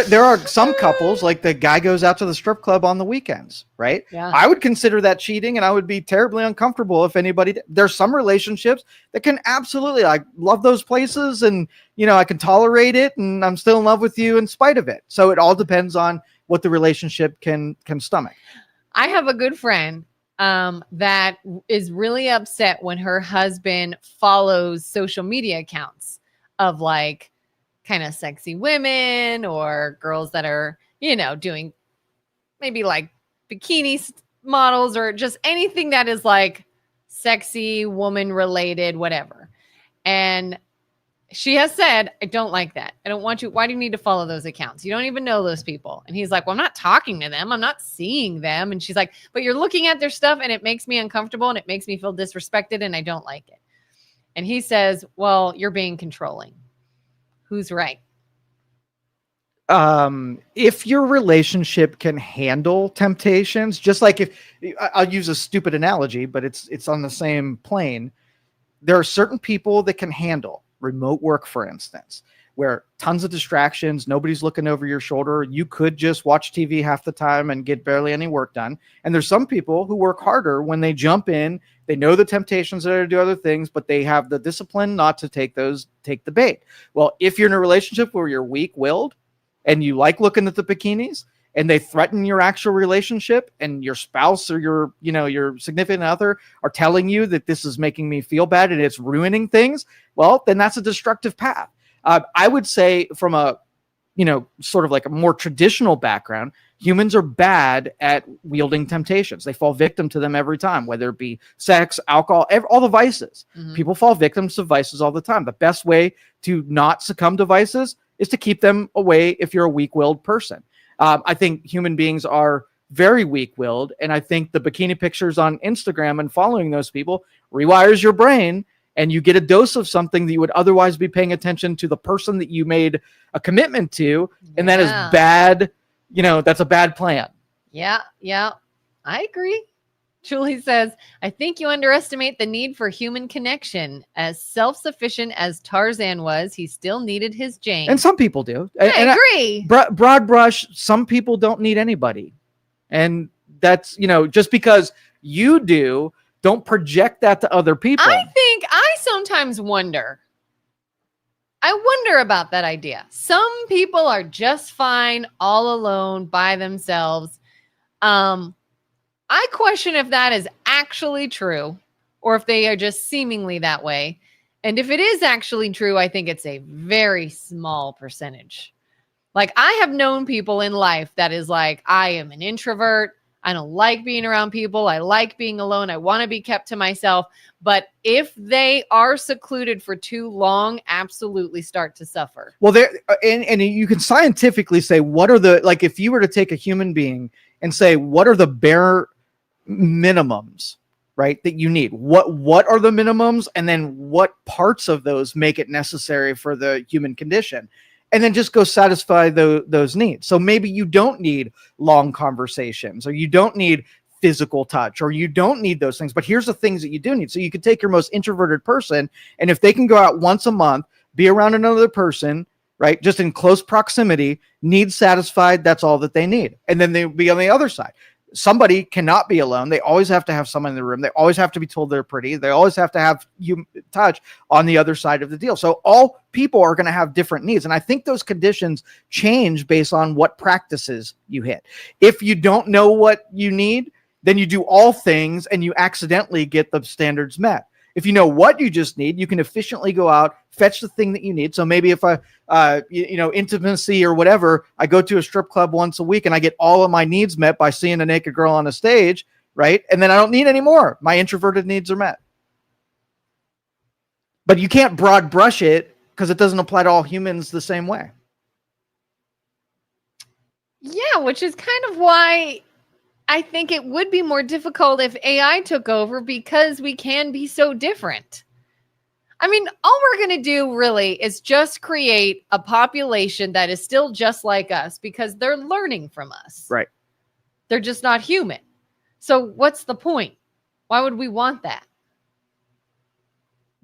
there are some couples, like the guy goes out to the strip club on the weekends, right? Yeah. I would consider that cheating, and I would be terribly uncomfortable if anybody. There's some relationships that can absolutely, I love those places, and I can tolerate it, and I'm still in love with you in spite of it. So it all depends on what the relationship can stomach. I have a good friend that is really upset when her husband follows social media accounts of like kind of sexy women or girls that are, doing maybe like bikini models or just anything that is like sexy woman related, whatever. And she has said, I don't like that. I don't want you. Why do you need to follow those accounts? You don't even know those people. And he's like, well, I'm not talking to them. I'm not seeing them. And she's like, but you're looking at their stuff and it makes me uncomfortable and it makes me feel disrespected and I don't like it. And he says, well, you're being controlling. Who's right? If your relationship can handle temptations, just like if I'll use a stupid analogy, but it's on the same plane. There are certain people that can handle remote work, for instance, where tons of distractions, nobody's looking over your shoulder. You could just watch TV half the time and get barely any work done. And there's some people who work harder when they jump in. They know the temptations are to do other things, but they have the discipline not to take the bait. Well, if you're in a relationship where you're weak-willed and you like looking at the bikinis and they threaten your actual relationship and your spouse or your significant other are telling you that this is making me feel bad and it's ruining things, well, then that's a destructive path. I would say from a, sort of like a more traditional background, humans are bad at wielding temptations. They fall victim to them every time, whether it be sex, alcohol, all the vices. Mm-hmm. People fall victims to vices all the time. The best way to not succumb to vices is to keep them away if you're a weak-willed person. I think human beings are very weak-willed, and I think the bikini pictures on Instagram and following those people rewires your brain, and you get a dose of something that you would otherwise be paying attention to the person that you made a commitment to, and that is bad. That's a bad plan. Yeah, I agree. Julie says, I think you underestimate the need for human connection. As self-sufficient as Tarzan was, he still needed his Jane. And some people do. I agree. Broad brush, some people don't need anybody. And that's, just because you do, don't project that to other people. I sometimes wonder. I wonder about that idea. Some people are just fine all alone by themselves. I question if that is actually true or if they are just seemingly that way. And if it is actually true, I think it's a very small percentage. Like I have known people in life that is like, I am an introvert. I don't like being around people. I like being alone. I want to be kept to myself. But if they are secluded for too long, absolutely start to suffer. Well, and you can scientifically say, what are if you were to take a human being and say, what are the bare minimums, right, that you need? What are the minimums? And then what parts of those make it necessary for the human condition? And then just go satisfy those needs. So maybe you don't need long conversations, or you don't need physical touch, or you don't need those things. But here's the things that you do need. So you could take your most introverted person, and if they can go out once a month, be around another person, right, just in close proximity, needs satisfied, that's all that they need. And then they'll be on the other side. Somebody cannot be alone. They always have to have someone in the room. They always have to be told they're pretty. They always have to have you touch on the other side of the deal. So all people are going to have different needs. And I think those conditions change based on what practices you hit. If you don't know what you need, then you do all things and you accidentally get the standards met. If you know what you just need, you can efficiently go out, fetch the thing that you need. So maybe if intimacy or whatever, I go to a strip club once a week and I get all of my needs met by seeing a naked girl on a stage, right? And then I don't need any more. My introverted needs are met. But you can't broad brush it because it doesn't apply to all humans the same way. Yeah, which is kind of why I think it would be more difficult if AI took over, because we can be so different. I mean, all we're going to do really is just create a population that is still just like us because they're learning from us. Right. They're just not human. So what's the point? Why would we want that?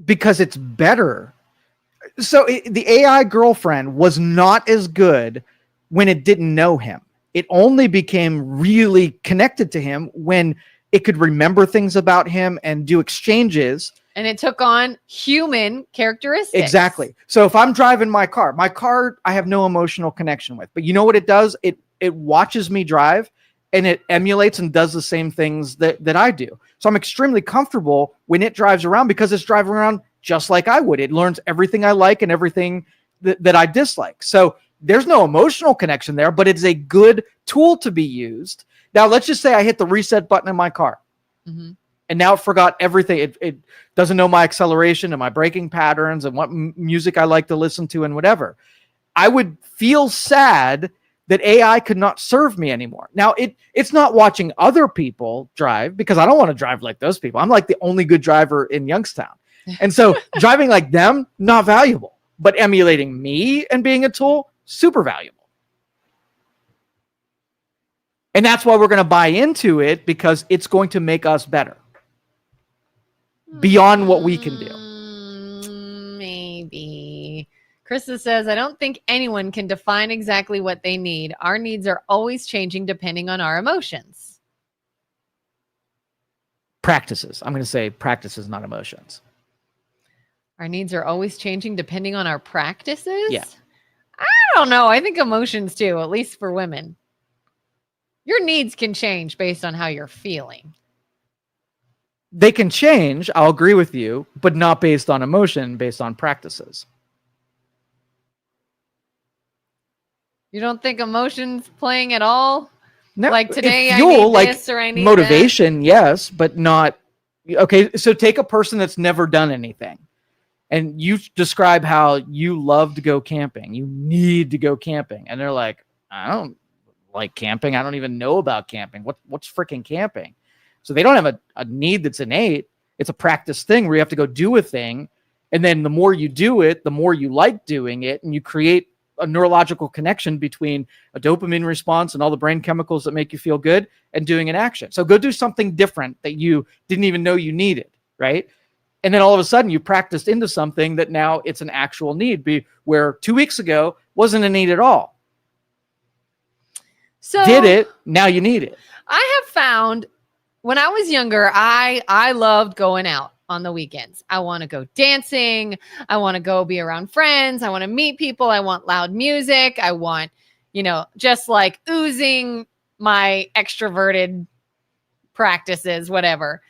Because it's better. So the AI girlfriend was not as good when it didn't know him. It only became really connected to him when it could remember things about him and do exchanges. And it took on human characteristics. Exactly. So if I'm driving my car I have no emotional connection with. But you know what it does? It watches me drive and it emulates and does the same things that I do. So I'm extremely comfortable when it drives around because it's driving around just like I would. It learns everything I like and everything that I dislike. So there's no emotional connection there, but it's a good tool to be used. Now, let's just say I hit the reset button in my car. Mm-hmm. And now it forgot everything. It doesn't know my acceleration and my braking patterns and what music I like to listen to and whatever. I would feel sad that AI could not serve me anymore. Now, it's not watching other people drive because I don't want to drive like those people. I'm like the only good driver in Youngstown. And so driving like them, not valuable. But emulating me and being a tool, super valuable. And that's why we're going to buy into it, because it's going to make us better beyond what we can do. Maybe. Krista says, I don't think anyone can define exactly what they need. Our needs are always changing depending on our emotions. Practices. I'm going to say practices, not emotions. Our needs are always changing depending on our practices? Yeah. I don't know. I think emotions too, at least for women. Your needs can change based on how you're feeling. They can change, I'll agree with you, but not based on emotion, based on practices. You don't think emotions playing at all? No, like today, fuel, I need this or I need motivation, that. Yes, but not. Okay, so take a person that's never done anything, and you describe how you love to go camping. You need to go camping, and they're like, I don't like camping. I don't even know about camping. What's freaking camping? So they don't have a need that's innate. It's a practice thing where you have to go do a thing, and then the more you do it, the more you like doing it, and you create a neurological connection between a dopamine response and all the brain chemicals that make you feel good and doing an action. So go do something different that you didn't even know you needed, right? And then all of a sudden you practiced into something that now it's an actual need, where 2 weeks ago wasn't a need at all. So did it, now you need it. I have found when I was younger, I loved going out on the weekends. I want to go dancing. I want to go be around friends. I want to meet people. I want loud music. I want, just like oozing my extroverted practices, whatever.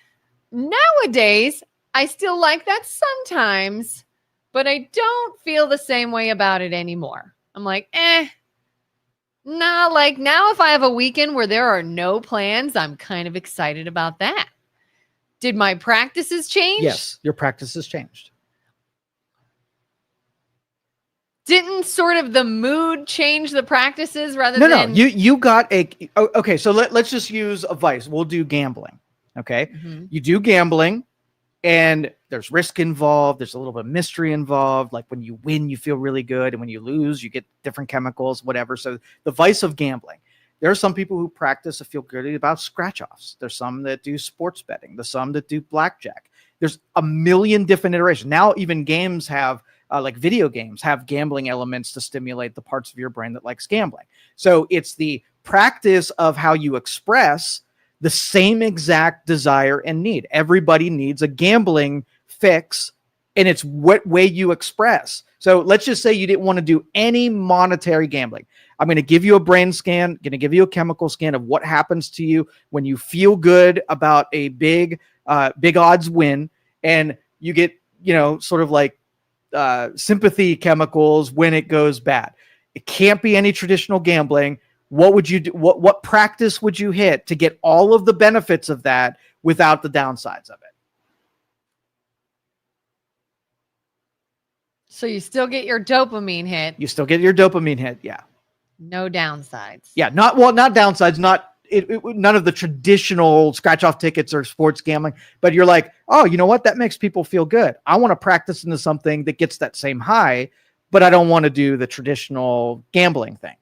Nowadays, I still like that sometimes, but I don't feel the same way about it anymore. I'm like, nah, like now if I have a weekend where there are no plans, I'm kind of excited about that. Did my practices change? Yes, your practices changed. Didn't sort of the mood change the practices rather than... No, you got okay, so let's just use a vice. We'll do gambling, okay? Mm-hmm. You do gambling, and there's risk involved. There's a little bit of mystery involved. Like when you win, you feel really good, and when you lose, you get different chemicals, whatever. So the vice of gambling. There are some people who practice a feel good about scratch-offs. There's some that do sports betting. There's some that do blackjack. There's a million different iterations. Now even games have, like video games, have gambling elements to stimulate the parts of your brain that likes gambling. So it's the practice of how you express the same exact desire and need. Everybody needs a gambling fix, and it's what way you express. So let's just say you didn't want to do any monetary gambling. I'm going to give you a brain scan, going to give you a chemical scan of what happens to you when you feel good about a big odds win, and you get, sort of like sympathy chemicals when it goes bad. It can't be any traditional gambling. What would you do? What practice would you hit to get all of the benefits of that without the downsides of it? So you still get your dopamine hit. You still get your dopamine hit, yeah. No downsides. Yeah, not downsides, not none of the traditional scratch off tickets or sports gambling, but you're like, oh, you know what? That makes people feel good. I want to practice into something that gets that same high, but I don't want to do the traditional gambling thing.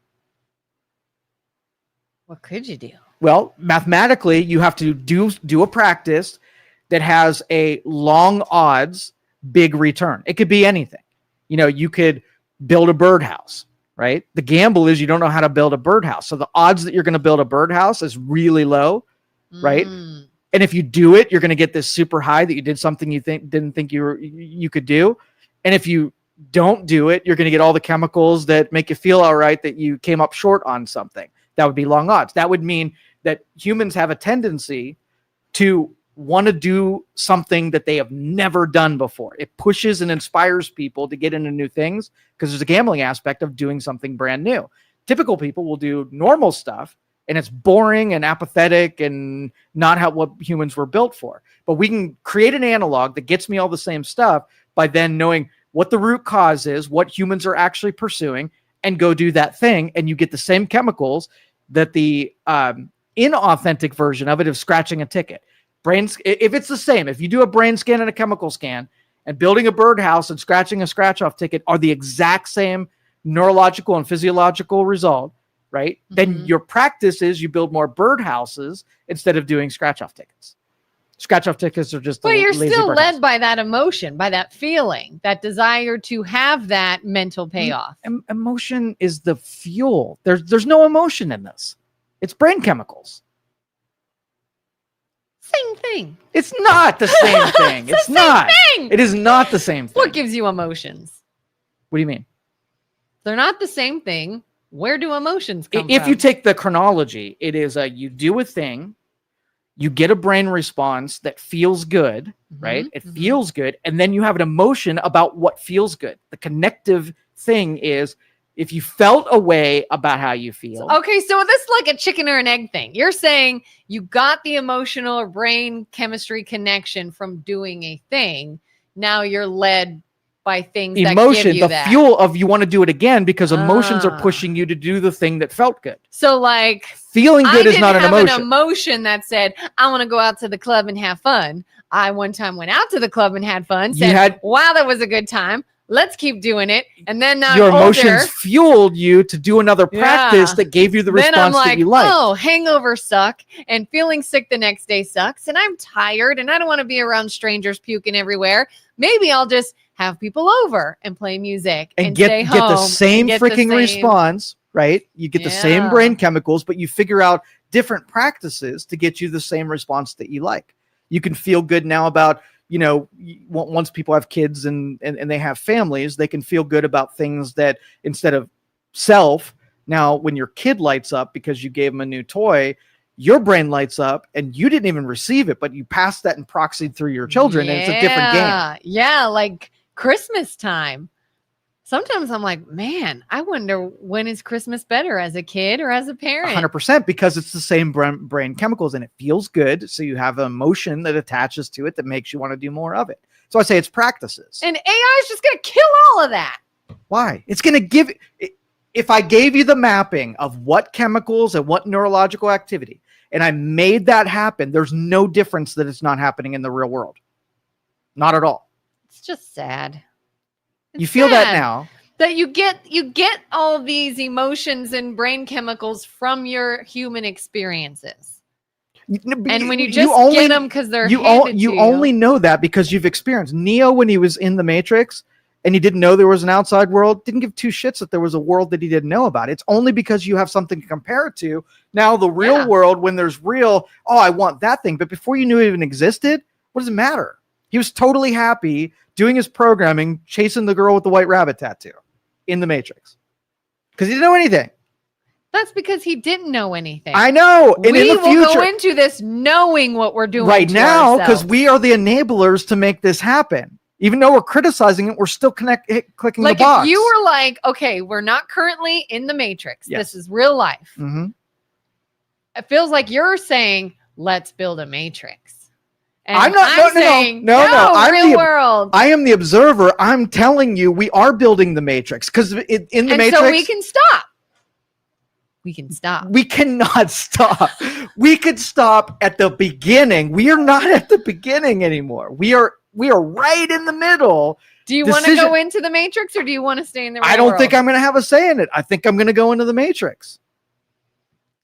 What could you do? Well, mathematically, you have to do a practice that has a long odds, big return. It could be anything. You could build a birdhouse, right? The gamble is you don't know how to build a birdhouse. So the odds that you're going to build a birdhouse is really low, right? And if you do it, you're going to get this super high that you did something you didn't think you could do. And if you don't do it, you're going to get all the chemicals that make you feel all right that you came up short on something. That would be long odds. That would mean that humans have a tendency to want to do something that they have never done before. It pushes and inspires people to get into new things because there's a gambling aspect of doing something brand new. Typical people will do normal stuff and it's boring and apathetic and not what humans were built for. But we can create an analog that gets me all the same stuff by then knowing what the root cause is, what humans are actually pursuing, and go do that thing. And you get the same chemicals that the inauthentic version of it of scratching a ticket. If it's the same, if you do a brain scan and a chemical scan, and building a birdhouse and scratching a scratch-off ticket are the exact same neurological and physiological result, right? Then your practice is you build more birdhouses instead of doing scratch-off tickets. Scratch-off tickets are just. But you're still led by that emotion, by that feeling, that desire to have that mental payoff. Emotion is the fuel. There's no emotion in this. It's brain chemicals. Same thing. It's not the same thing. It's not. Thing. It is not the same thing. What gives you emotions? What do you mean? They're not the same thing. Where do emotions come from? If you take the chronology, it is you do a thing, you get a brain response that feels good, right? It feels good. And then you have an emotion about what feels good. The connective thing is if you felt a way about how you feel. Okay, so this is like a chicken or an egg thing. You're saying you got the emotional or brain chemistry connection from doing a thing. Now you're led by things that give you the fuel of you want to do it again because emotions are pushing you to do the thing that felt good. So like feeling good is not an emotion. An emotion that said, I want to go out to the club and have fun. I one time went out to the club and had fun. Said, wow, that was a good time. Let's keep doing it. And then now your emotions fueled you to do another practice that gave you the response that you like. Oh, hangovers suck and feeling sick the next day sucks. And I'm tired and I don't want to be around strangers puking everywhere. Maybe I'll just have people over and play music and stay home. Get the same freaking response, right? You get the same brain chemicals, but you figure out different practices to get you the same response that you like. You can feel good now about, once people have kids and they have families, they can feel good about things that instead of self, now when your kid lights up because you gave them a new toy, your brain lights up and you didn't even receive it, but you passed that and proxied through your children and it's a different game. Yeah, like Christmas time. Sometimes I'm like, man, I wonder when is Christmas better as a kid or as a parent? 100% because it's the same brain chemicals and it feels good. So you have an emotion that attaches to it that makes you want to do more of it. So I say it's practices. And AI is just going to kill all of that. Why? It's going to give it. If I gave you the mapping of what chemicals and what neurological activity, and I made that happen, there's no difference that it's not happening in the real world. Not at all. It's just sad. You feel that now. That you get all these emotions and brain chemicals from your human experiences. And when you just get them because they're you only know that because you've experienced. Neo, when he was in the Matrix and he didn't know there was an outside world, didn't give two shits that there was a world that he didn't know about. It's only because you have something to compare it to. Now the real world, when there's real, I want that thing. But before you knew it even existed, what does it matter? He was totally happy doing his programming, chasing the girl with the white rabbit tattoo in the Matrix. Because he didn't know anything. That's because he didn't know anything. I know. And we in the will go into this knowing what we're doing right now because we are the enablers to make this happen. Even though we're criticizing it, we're still clicking the box. Like if you were like, okay, we're not currently in the Matrix. Yes. This is real life. It feels like you're saying, let's build a Matrix. And I'm not saying, no, real world. I am the observer. I'm telling you, we are building the Matrix because in the Matrix. So we can stop. we can stop. We cannot stop. We could stop at the beginning. We are not at the beginning anymore. We are right in the middle. Do you want to go into the Matrix, or do you want to stay in the real I don't world? think I'm going to have a say in it. I think I'm going to go into the Matrix.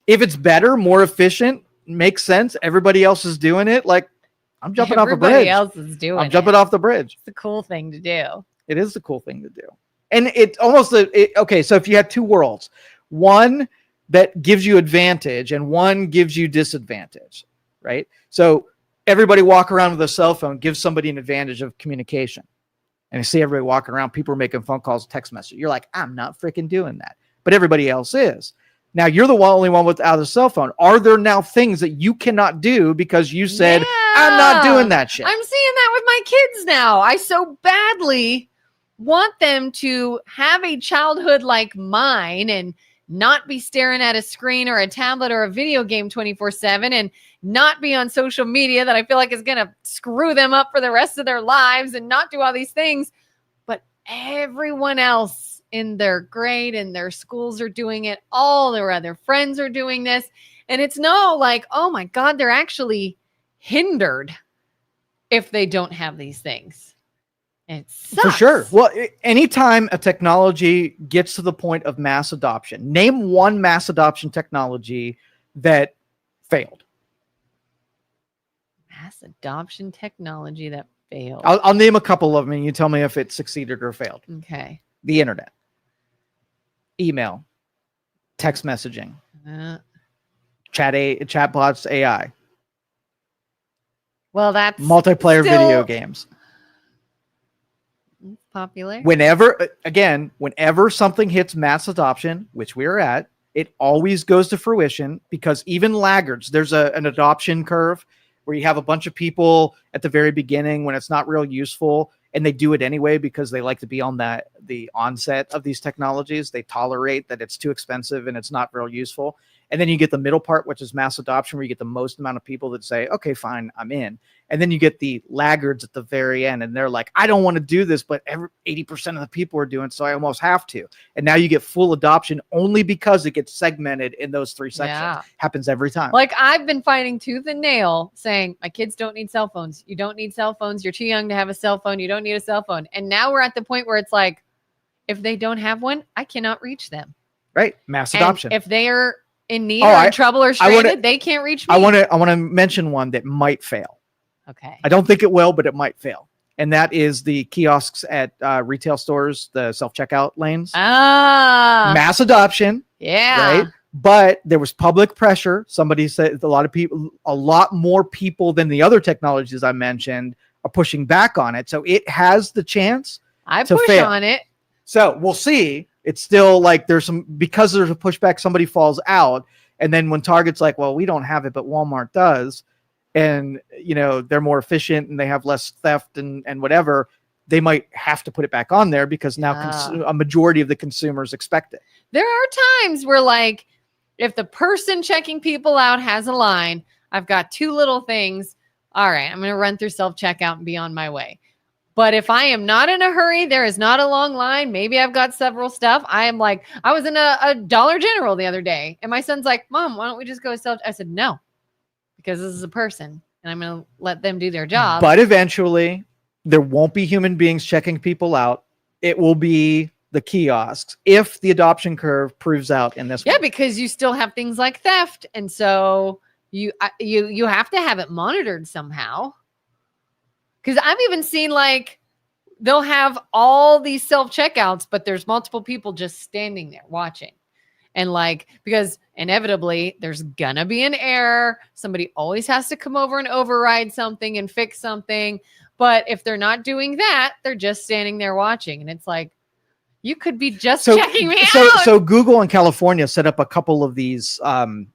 If it's better, more efficient, makes sense, everybody else is doing it, like, I'm jumping off a bridge. Everybody else is doing it. I'm jumping off the bridge. It's a cool thing to do. It is the cool thing to do. And it almost, okay, so if you had two worlds, one that gives you advantage and one gives you disadvantage, right? So everybody walk around with a cell phone gives somebody an advantage of communication. And you see everybody walking around, people are making phone calls, text messages. You're like, I'm not freaking doing that. But everybody else is. Now you're the only one without a cell phone. Are there now things that you cannot do because you said, I'm not doing that shit? I'm seeing that with my kids now. I so badly want them to have a childhood like mine and not be staring at a screen or a tablet or a video game 24/7 and not be on social media that I feel like is going to screw them up for the rest of their lives and not do all these things. But everyone else in their grade and their schools are doing it. All their other friends are doing this. And it's no like, oh my God, they're actually hindered if they don't have these things. It sucks. For sure. Well, anytime a technology gets to the point of mass adoption, name one mass adoption technology that failed. Mass adoption technology that failed. I'll name a couple of them and you tell me if it succeeded or failed. Okay. The internet, email, text messaging, chatbots, AI. Well, that's multiplayer video games. Popular. Whenever something hits mass adoption, which we are at, it always goes to fruition because even laggards, there's an adoption curve where you have a bunch of people at the very beginning when it's not real useful. And they do it anyway because they like to be on the onset of these technologies. They tolerate that it's too expensive and it's not real useful. And then you get the middle part, which is mass adoption, where you get the most amount of people that say, okay, fine, I'm in. And then you get the laggards at the very end, and they're like, I don't want to do this, but 80% of the people are doing it, so I almost have to. And now you get full adoption only because it gets segmented in those three sections. Yeah. Happens every time. Like I've been fighting tooth and nail saying, my kids don't need cell phones. You don't need cell phones. You're too young to have a cell phone. You don't need a cell phone. And now we're at the point where it's like, if they don't have one, I cannot reach them. Right. Mass adoption. And if they are in need or in trouble or stranded, they can't reach me. I want to mention one that might fail. Okay. I don't think it will, but it might fail. And that is the kiosks at retail stores, the self-checkout lanes. Mass adoption. Yeah. Right. But there was public pressure. Somebody said a lot more people than the other technologies I mentioned are pushing back on it. So it has the chance to push fail. On it. So we'll see. It's still like because there's a pushback, somebody falls out. And then when Target's like, well, we don't have it, but Walmart does. And, they're more efficient and they have less theft and whatever, they might have to put it back on there because now a majority of the consumers expect it. There are times where like, if the person checking people out has a line, I've got two little things. All right, I'm going to run through self-checkout and be on my way. But if I am not in a hurry, there is not a long line. Maybe I've got several stuff. I am like, I was in a Dollar General the other day and my son's like, Mom, why don't we just go self? I said, no, because this is a person and I'm going to let them do their job. But eventually there won't be human beings checking people out. It will be the kiosks if the adoption curve proves out in this one. Because you still have things like theft. And so you have to have it monitored somehow. Because I've even seen like they'll have all these self-checkouts, but there's multiple people just standing there watching. And like, because inevitably there's gonna be an error. Somebody always has to come over and override something and fix something. But if they're not doing that, they're just standing there watching. And it's like, you could be just checking me out. So Google in California set up a couple of these, I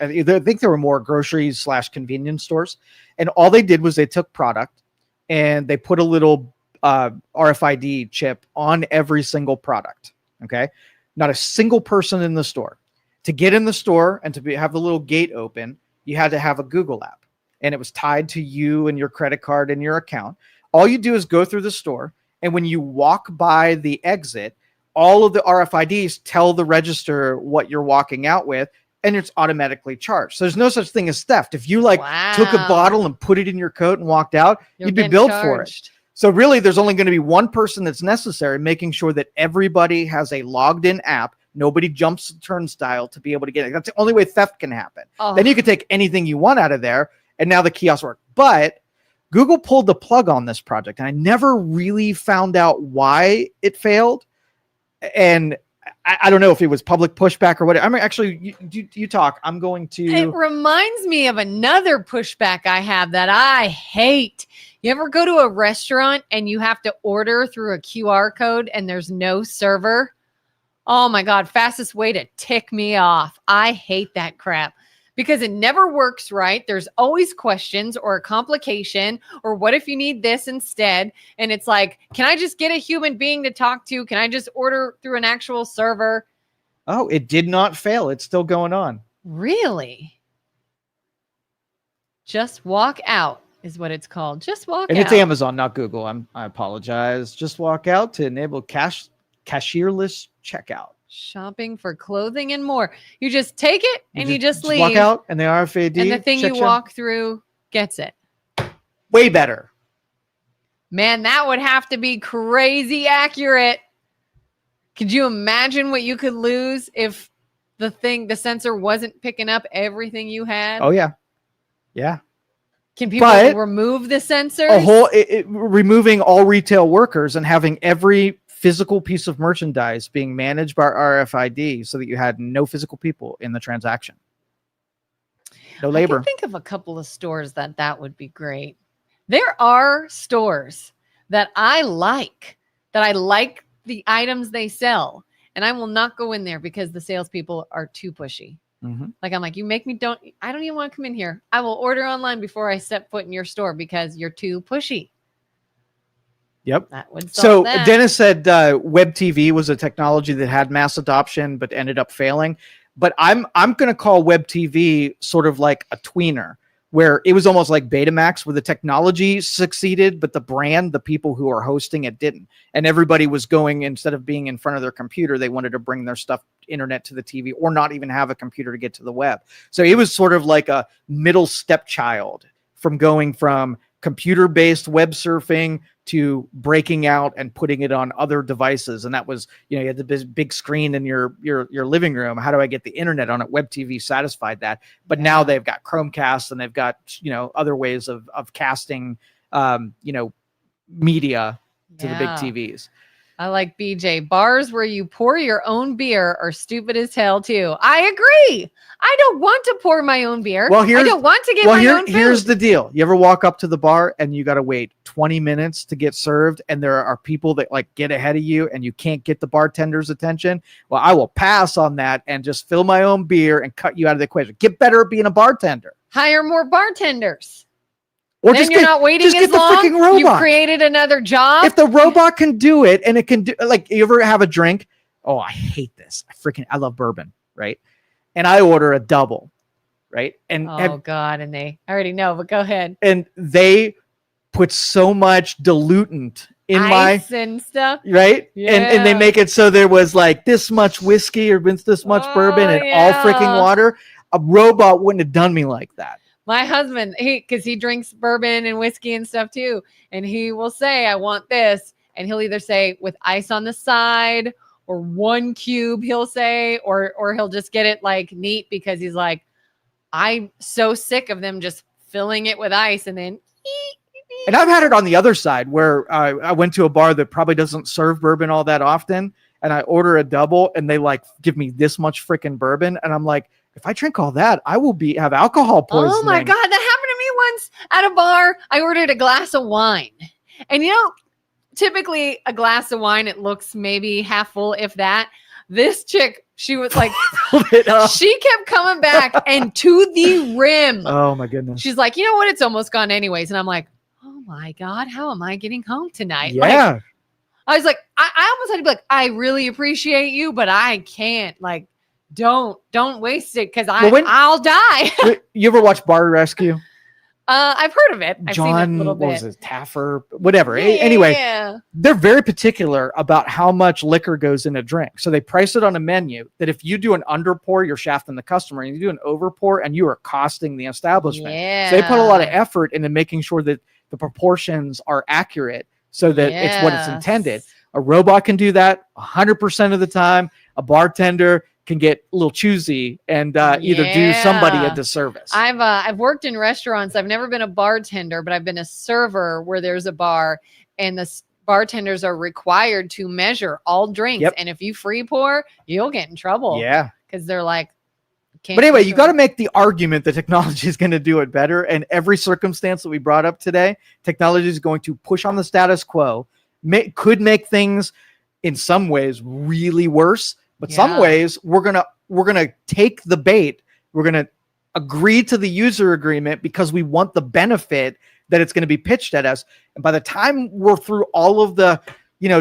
think there were more groceries/convenience stores. And all they did was they took product and they put a little RFID chip on every single product. Okay. Not a single person in the store. To get in the store and to have the little gate open, you had to have a Google app. And it was tied to you and your credit card and your account. All you do is go through the store. And when you walk by the exit, all of the RFIDs tell the register what you're walking out with, and it's automatically charged. So there's no such thing as theft. If you took a bottle and put it in your coat and walked out, you'd be billed for it. So really, there's only going to be one person that's necessary, making sure that everybody has a logged in app. Nobody jumps the turnstile to be able to get it. That's the only way theft can happen. Then you can take anything you want out of there, and now the kiosks work. But Google pulled the plug on this project, and I never really found out why it failed. And I don't know if it was public pushback or what. I mean, actually, you talk. I'm going to. It reminds me of another pushback I have that I hate. You ever go to a restaurant and you have to order through a QR code and there's no server? Oh my God, fastest way to tick me off. I hate that crap because it never works right. There's always questions or a complication, or what if you need this instead? And it's like, can I just get a human being to talk to? Can I just order through an actual server? Oh, it did not fail. It's still going on. Really? Just walk out is what it's called. Just walk out. And it's Amazon, not Google. I apologize. Just walk out to enable cashierless checkout. Shopping for clothing and more. You just take it and you just leave. Walk out and the RFID. And the thing you walk through gets it. Way better. Man, that would have to be crazy accurate. Could you imagine what you could lose if the sensor wasn't picking up everything you had? Oh, yeah. Yeah. Can people remove the sensors? Removing all retail workers and having every physical piece of merchandise being managed by RFID so that you had no physical people in the transaction. No labor. I can think of a couple of stores that would be great. There are stores that I like the items they sell, and I will not go in there because the salespeople are too pushy. Mm-hmm. Like, I'm like, I don't even want to come in here. I will order online before I step foot in your store because you're too pushy. Yep. That would solve that. Dennis said web TV was a technology that had mass adoption but ended up failing. But I'm going to call web TV sort of like a tweener, where it was almost like Betamax, where the technology succeeded, but the brand, the people who are hosting it didn't. And everybody was going, instead of being in front of their computer, they wanted to bring their stuff internet to the TV, or not even have a computer to get to the web. So it was sort of like a middle stepchild from going from computer-based web surfing to breaking out and putting it on other devices. And that was, you had the big screen in your living room. How do I get the internet on it? Web TV satisfied that. But now they've got Chromecast, and they've got, other ways of casting, media to the big TVs. I like BJ. Bars where you pour your own beer are stupid as hell too. I agree. I don't want to pour my own beer. I don't want to get my own food. Here's the deal. You ever walk up to the bar and you got to wait 20 minutes to get served, and there are people that get ahead of you and you can't get the bartender's attention? Well, I will pass on that and just fill my own beer and cut you out of the equation. Get better at being a bartender. Hire more bartenders. Or then you're not waiting as long. You created another job. If the robot can do it, and it can do, you ever have a drink? Oh, I hate this. I love bourbon, right? And I order a double, right? And God, and I already know, but go ahead. And they put so much dilutant in ice and stuff, right? Yeah. And they make it so there was this much whiskey or this much bourbon and all freaking water. A robot wouldn't have done me like that. My husband, because he drinks bourbon and whiskey and stuff too. And he will say, I want this. And he'll either say with ice on the side, or 1 cube, he'll say, or he'll just get it neat, because he's like, I'm so sick of them just filling it with ice and then. And I've had it on the other side, where I went to a bar that probably doesn't serve bourbon all that often, and I order a double, and they give me this much freaking bourbon. And I'm like, if I drink all that, I will have alcohol poisoning. Oh my God, that happened to me once at a bar. I ordered a glass of wine. And typically a glass of wine, it looks maybe half full, if that. This chick, she was she kept coming back and to the rim. Oh my goodness. She's like, you know what? It's almost gone anyways. And I'm like, oh my God, how am I getting home tonight? Yeah. I was like, I almost had to be like, I really appreciate you, but I can't. Don't waste it, because I'll die. You ever watch Bar Rescue? I've heard of it. I've seen it a John, little what bit. was it, Taffer, whatever. Yeah, Anyway, yeah. they're very particular about how much liquor goes in a drink. So they price it on a menu that if you do an underpour, you're shafting the customer, and you do an overpour, and you are costing the establishment. Yeah. So they put a lot of effort into making sure that the proportions are accurate so that it's what it's intended. A robot can do that 100% of the time. A bartender can get a little choosy and either do somebody a disservice. I've worked in restaurants. I've never been a bartender, but I've been a server where there's a bar and the bartenders are required to measure all drinks. Yep. And if you free pour, you'll get in trouble. Yeah. Because they're like, but anyway, you got to make the argument that technology is going to do it better. And every circumstance that we brought up today, technology is going to push on the status quo, could make things in some ways really worse. But some ways we're gonna take the bait. We're gonna agree to the user agreement because we want the benefit that it's going to be pitched at us. And by the time we're through all of the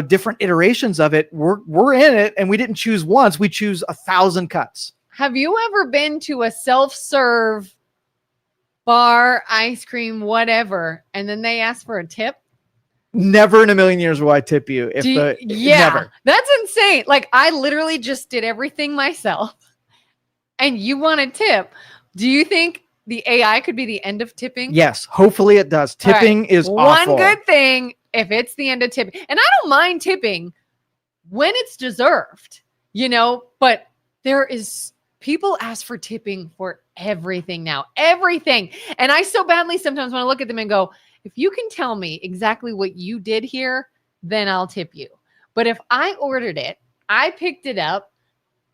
different iterations of it, we're in it, and we didn't choose once. We choose 1,000 cuts. Have you ever been to a self-serve bar, ice cream, whatever, and then they ask for a tip? Never in a million years will I tip you. Never. That's insane. Like, I literally just did everything myself and you want a tip. Do you think the AI could be the end of tipping? Yes. Hopefully it does. Tipping is awful. One good thing if it's the end of tipping. And I don't mind tipping when it's deserved, but people ask for tipping for everything now. Everything. And I so badly sometimes want to look at them and go, if you can tell me exactly what you did here, then I'll tip you. But if I ordered it, I picked it up,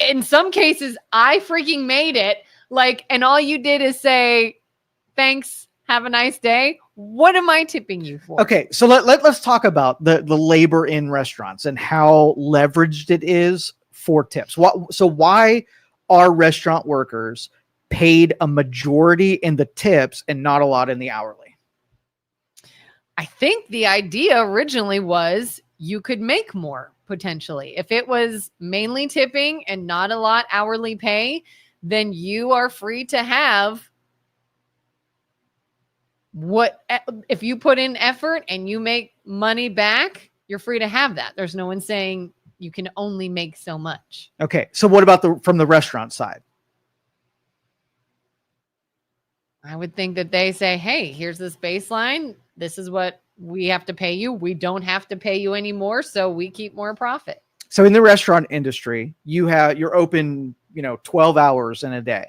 in some cases, I freaking made it, and all you did is say, thanks, have a nice day. What am I tipping you for? Okay, so let's talk about the labor in restaurants and how leveraged it is for tips. Why are restaurant workers paid a majority in the tips and not a lot in the hourly? I think the idea originally was you could make more potentially. If it was mainly tipping and not a lot hourly pay, then you are free to have if you put in effort and you make money back, you're free to have that. There's no one saying you can only make so much. Okay. So what about from the restaurant side? I would think that they say, hey, here's this baseline. This is what we have to pay you. We don't have to pay you anymore, so we keep more profit. So in the restaurant industry, you're open, 12 hours in a day.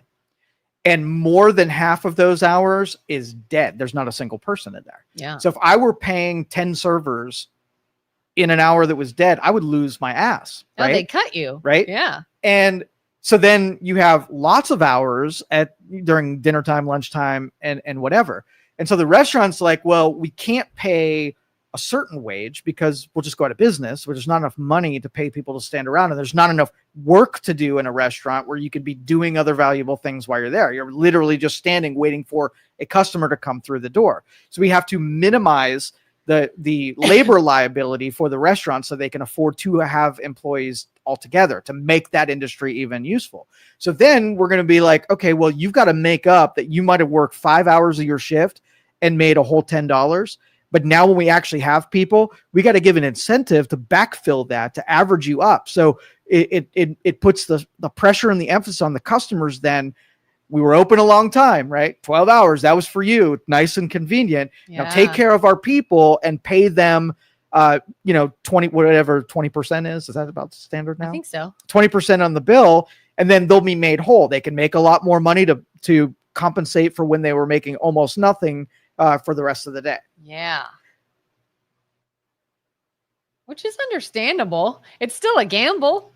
And more than half of those hours is dead. There's not a single person in there. Yeah. So if I were paying 10 servers in an hour that was dead, I would lose my ass. Right? Oh, they cut you. Right. Yeah. And so then you have lots of hours during dinner time, lunchtime, and whatever. And so the restaurant's like, well, we can't pay a certain wage because we'll just go out of business, where there's not enough money to pay people to stand around. And there's not enough work to do in a restaurant where you could be doing other valuable things while you're there. You're literally just standing, waiting for a customer to come through the door. So we have to minimize the labor liability for the restaurant so they can afford to have employees altogether to make that industry even useful. So then we're going to be like, okay, well, you've got to make up that you might have worked 5 hours of your shift and made a whole $10. But now when we actually have people, we got to give an incentive to backfill that, to average you up. So it puts the pressure and the emphasis on the customers. Then we were open a long time, right? 12 hours. That was for you. Nice and convenient. Yeah. Now take care of our people and pay them 20, whatever 20% is. Is that about standard now? I think so. 20% on the bill, and then they'll be made whole. They can make a lot more money to compensate for when they were making almost nothing for the rest of the day. Yeah. Which is understandable. It's still a gamble.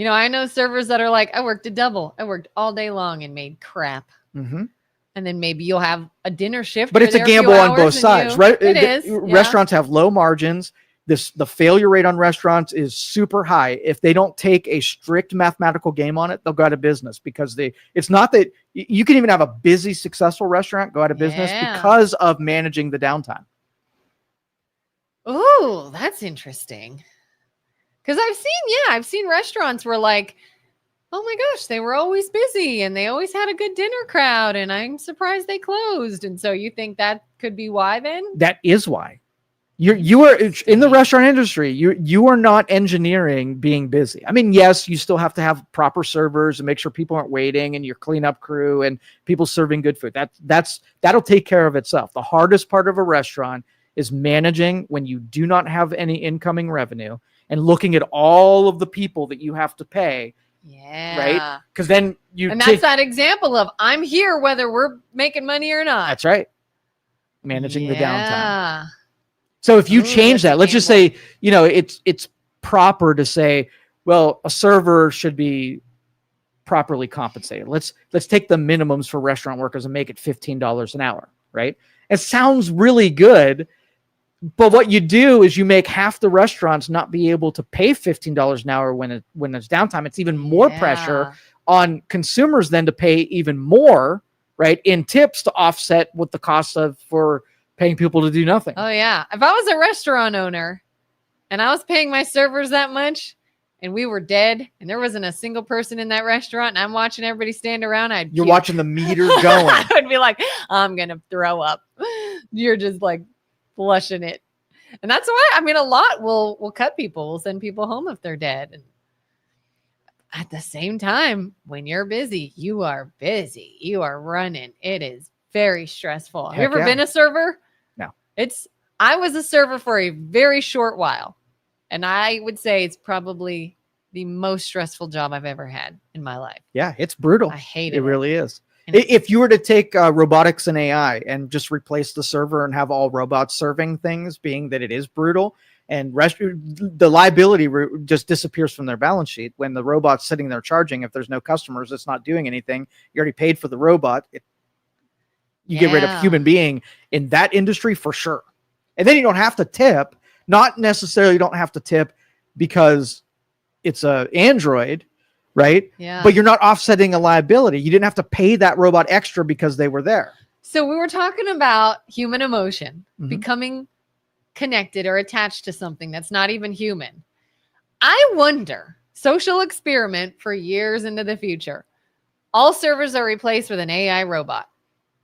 I know servers that are like, I worked a double. I worked all day long and made crap. Mm-hmm. And then maybe you'll have a dinner shift. But it's a gamble on both sides, right? It is. Restaurants have low margins. The failure rate on restaurants is super high. If they don't take a strict mathematical game on it, they'll go out of business because it's not that you can even have a busy, successful restaurant go out of business because of managing the downtime. Oh, that's interesting. Because I've seen restaurants where oh my gosh, they were always busy and they always had a good dinner crowd and I'm surprised they closed. And so you think that could be why then? That is why. You are in the restaurant industry. You are not engineering being busy. I mean, yes, you still have to have proper servers and make sure people aren't waiting, and your cleanup crew and people serving good food. That'll take care of itself. The hardest part of a restaurant is managing when you do not have any incoming revenue and looking at all of the people that you have to pay. Yeah. Right. Because then that's that example of I'm here whether we're making money or not. That's right. Managing the downtime. So if you change that, let's just say, it's proper to say, well, a server should be properly compensated. Let's take the minimums for restaurant workers and make it $15 an hour, right? It sounds really good, but what you do is you make half the restaurants not be able to pay $15 an hour when there's downtime. It's even more pressure on consumers then to pay even more, right, in tips to offset what the cost of for paying people to do nothing. Oh yeah. If I was a restaurant owner and I was paying my servers that much and we were dead and there wasn't a single person in that restaurant and I'm watching everybody stand around, You're watching the meter going. I would be like, I'm going to throw up. You're just like flushing it. And that's why, I mean, a lot will cut people. We'll send people home if they're dead. And at the same time, when you're busy, you are busy. You are running. It is very stressful. Have you ever been a server? No. I was a server for a very short while. And I would say it's probably the most stressful job I've ever had in my life. Yeah, it's brutal. I hate it. It really is. If you were to take robotics and AI and just replace the server and have all robots serving things, being that it is brutal, and the liability just disappears from their balance sheet. When the robot's sitting there charging, if there's no customers, it's not doing anything. You already paid for the robot. You get rid of human being in that industry for sure. And then you don't have to tip. Not necessarily don't have to tip because it's a Android, right? Yeah. But you're not offsetting a liability. You didn't have to pay that robot extra because they were there. So we were talking about human emotion, becoming connected or attached to something that's not even human. I wonder, social experiment for years into the future, all servers are replaced with an AI robot.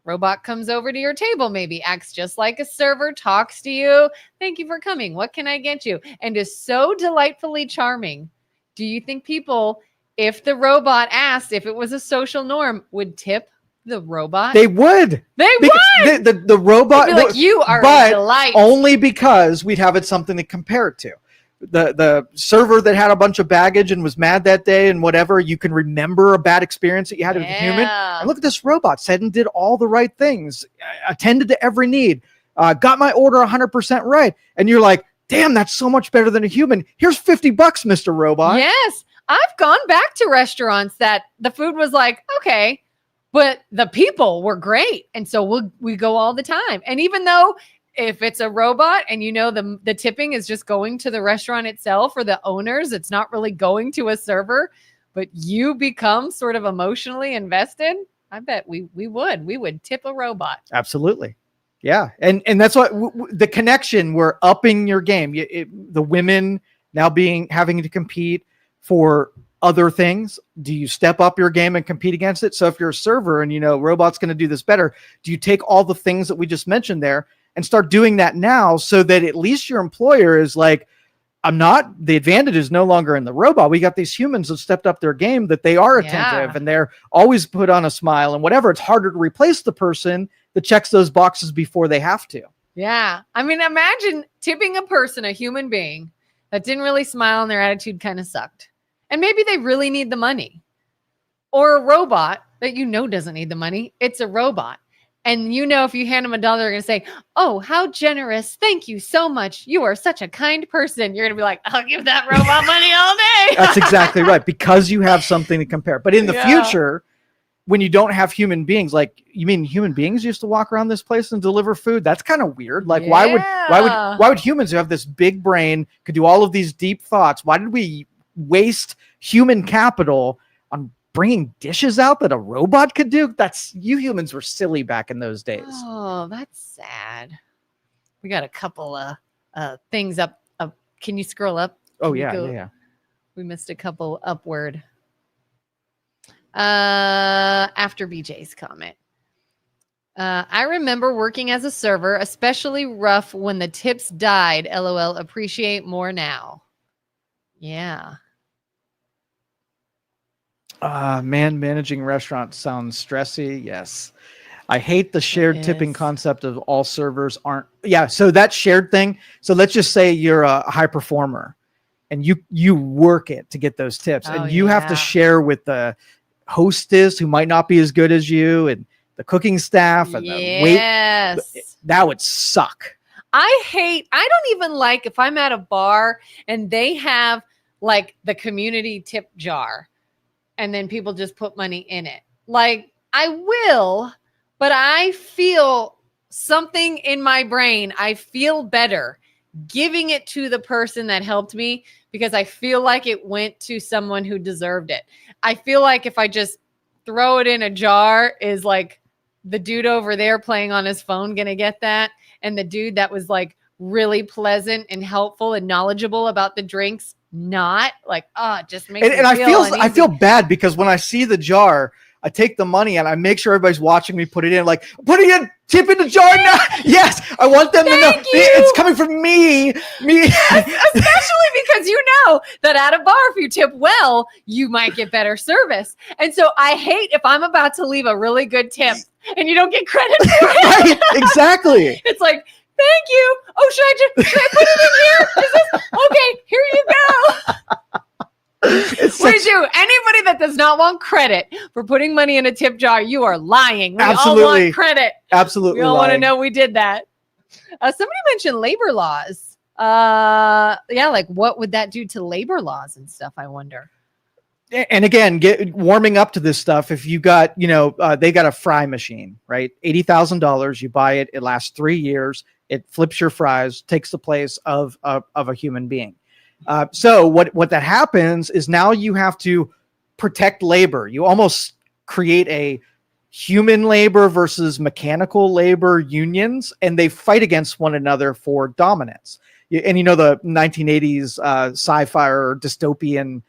Robot comes over to your table, maybe acts just like a server, talks to you. Thank you for coming. What can I get you? And is so delightfully charming. Do you think people, if the robot asked if it was a social norm, would tip the robot? They would. The robot. They'd be like, you are a delight. Only because we'd have something to compare it to. The server that had a bunch of baggage and was mad that day and whatever, you can remember a bad experience that you had with a human. And look at this robot, said and did all the right things, attended to every need, got my order 100% right. And you're like, damn, that's so much better than a human. Here's $50, Mr. Robot. Yes. I've gone back to restaurants that the food was like, okay, but the people were great. And so we go all the time. And even though if it's a robot and the tipping is just going to the restaurant itself or the owners, it's not really going to a server, but you become sort of emotionally invested, I bet we would tip a robot. Absolutely. Yeah. And that's what the connection, we're upping your game. The women now having to compete for other things. Do you step up your game and compete against it? So if you're a server and robot's going to do this better, do you take all the things that we just mentioned there and start doing that now so that at least your employer is like, the advantage is no longer in the robot. We got these humans that stepped up their game, that they are attentive and they're always put on a smile and whatever. It's harder to replace the person that checks those boxes before they have to. Yeah. I mean, imagine tipping a person, a human being that didn't really smile and their attitude kind of sucked. And maybe they really need the money. Or a robot that doesn't need the money. It's a robot. And if you hand them $1, they're going to say, oh, how generous. Thank you so much. You are such a kind person. You're going to be like, I'll give that robot money all day. That's exactly right. Because you have something to compare. But in the future, when you don't have human beings, like, you mean human beings used to walk around this place and deliver food? That's kind of weird. Like, why would humans who have this big brain, could do all of these deep thoughts? Why did we waste human capital on bringing dishes out that a robot could do? You humans were silly back in those days. Oh, that's sad. We got a couple of things up. Can you scroll up? Oh, yeah. We missed a couple upward. After BJ's comment. I remember working as a server, especially rough when the tips died. LOL. Appreciate more now. Yeah. Man, managing restaurants sounds stressy. Yes. I hate the shared tipping concept of all servers aren't. Yeah. So that shared thing. So let's just say you're a high performer and you work it to get those tips and you have to share with the hostess who might not be as good as you and the cooking staff and the wait. That would suck. I don't even like if I'm at a bar and they have like the community tip jar and then people just put money in it. Like I will, but I feel something in my brain. I feel better giving it to the person that helped me because I feel like it went to someone who deserved it. I feel like if I just throw it in a jar, is like the dude over there playing on his phone going to get that? And the dude that was like really pleasant and helpful and knowledgeable about the drinks, not like, just makes and I feel bad because when I see the jar, I take the money and I make sure everybody's watching me put it in, like putting in, tip in the jar now. Yes, I want them to know it's coming from me. Especially because you know that at a bar, if you tip well, you might get better service. And so I hate if I'm about to leave a really good tip and you don't get credit for it. Right, exactly. It's like, thank you. Oh, should I put it in here? Is this okay? Here you go. Anybody that does not want credit for putting money in a tip jar, you are lying. We all want credit. Absolutely. We all want to know we did that. Somebody mentioned labor laws. Like what would that do to labor laws and stuff? I wonder. And again, warming up to this stuff. If you got, they got a fry machine, right? $80,000. You buy it. It lasts 3 years. It flips your fries, takes the place of a human being. So what that happens is now you have to protect labor. You almost create a human labor versus mechanical labor unions, and they fight against one another for dominance. And the 1980s sci-fi or dystopian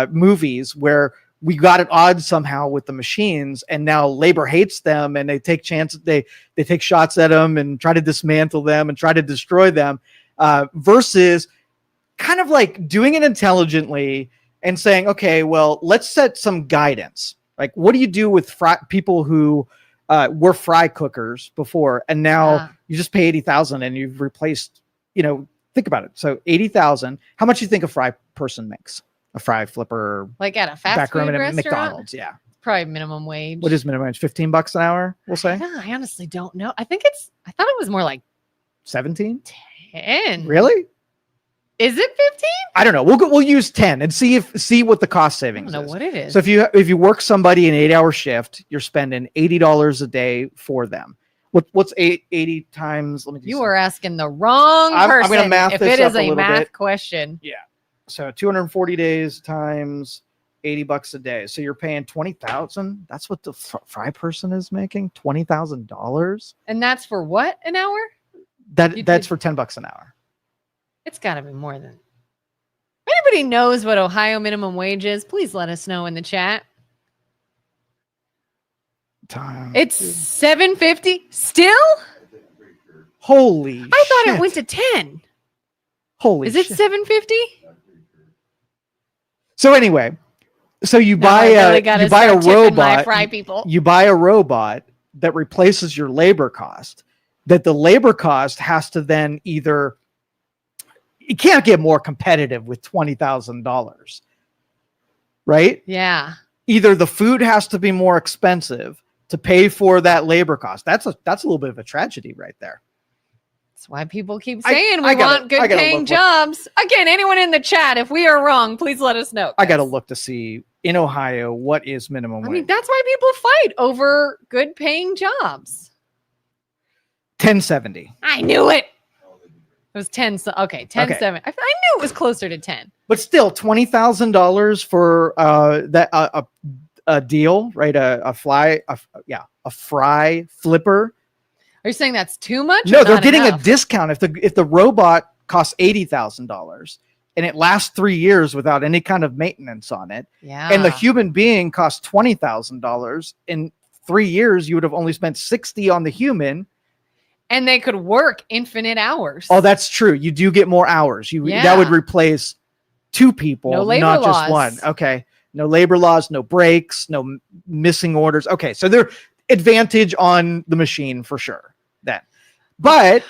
movies where we got at odds somehow with the machines, and now labor hates them, and they take chances. They take shots at them and try to dismantle them and try to destroy them, versus kind of like doing it intelligently and saying, okay, well, let's set some guidance. Like, what do you do with people who were fry cookers before, and now you just pay $80,000 and you've replaced, think about it. So $80,000, how much do you think a fry person makes? A fry flipper, like at a fast food restaurant? At McDonald's, yeah. Probably minimum wage. What is minimum wage? $15 an hour, we'll say? I honestly don't know. I thought it was more like 17? 10. Really? Is it 15? I don't know. We'll use 10 and see what the cost savings is. I don't know what it is. So if you work somebody an 8-hour shift, you're spending $80 a day for them. What's 80 times? Let me. You are asking the wrong person. I'm going to math if this it up is a a math bit. question. Yeah. So 240 days times $80 a day. So you're paying $20,000. That's what the fry person is making. $20,000. And that's for what, an hour? That's for $10 an hour. It's got to be more than. If anybody knows what Ohio minimum wage is, please let us know in the chat. It's $7.50 still. Holy! I thought it went to 10. Holy! Is it $7.50? So anyway, you buy a robot. Fry people. You buy a robot that replaces your labor cost. That the labor cost has to then either. You can't get more competitive with $20,000, right? Yeah. Either the food has to be more expensive to pay for that labor cost. That's a little bit of a tragedy right there. That's why people keep saying we want good paying jobs. Again, anyone in the chat, if we are wrong, please let us know. I got to look to see in Ohio what is minimum wage. I mean, that's why people fight over good paying jobs. $10.70. I knew it. It was 10. Okay, 10.7. Okay. I knew it was closer to 10. But still, $20,000 for a deal, right? A fry flipper. Are you saying that's too much? No, they're getting a discount. If the robot costs $80,000 and it lasts 3 years without any kind of maintenance on it. Yeah. And the human being costs $20,000. In 3 years, you would have only spent 60 on the human. And they could work infinite hours. Oh, that's true. You do get more hours. That would replace 2 people, no labor not laws. just one. Okay. No labor laws, no breaks, no missing orders. Okay. So they're advantage on the machine for sure then. But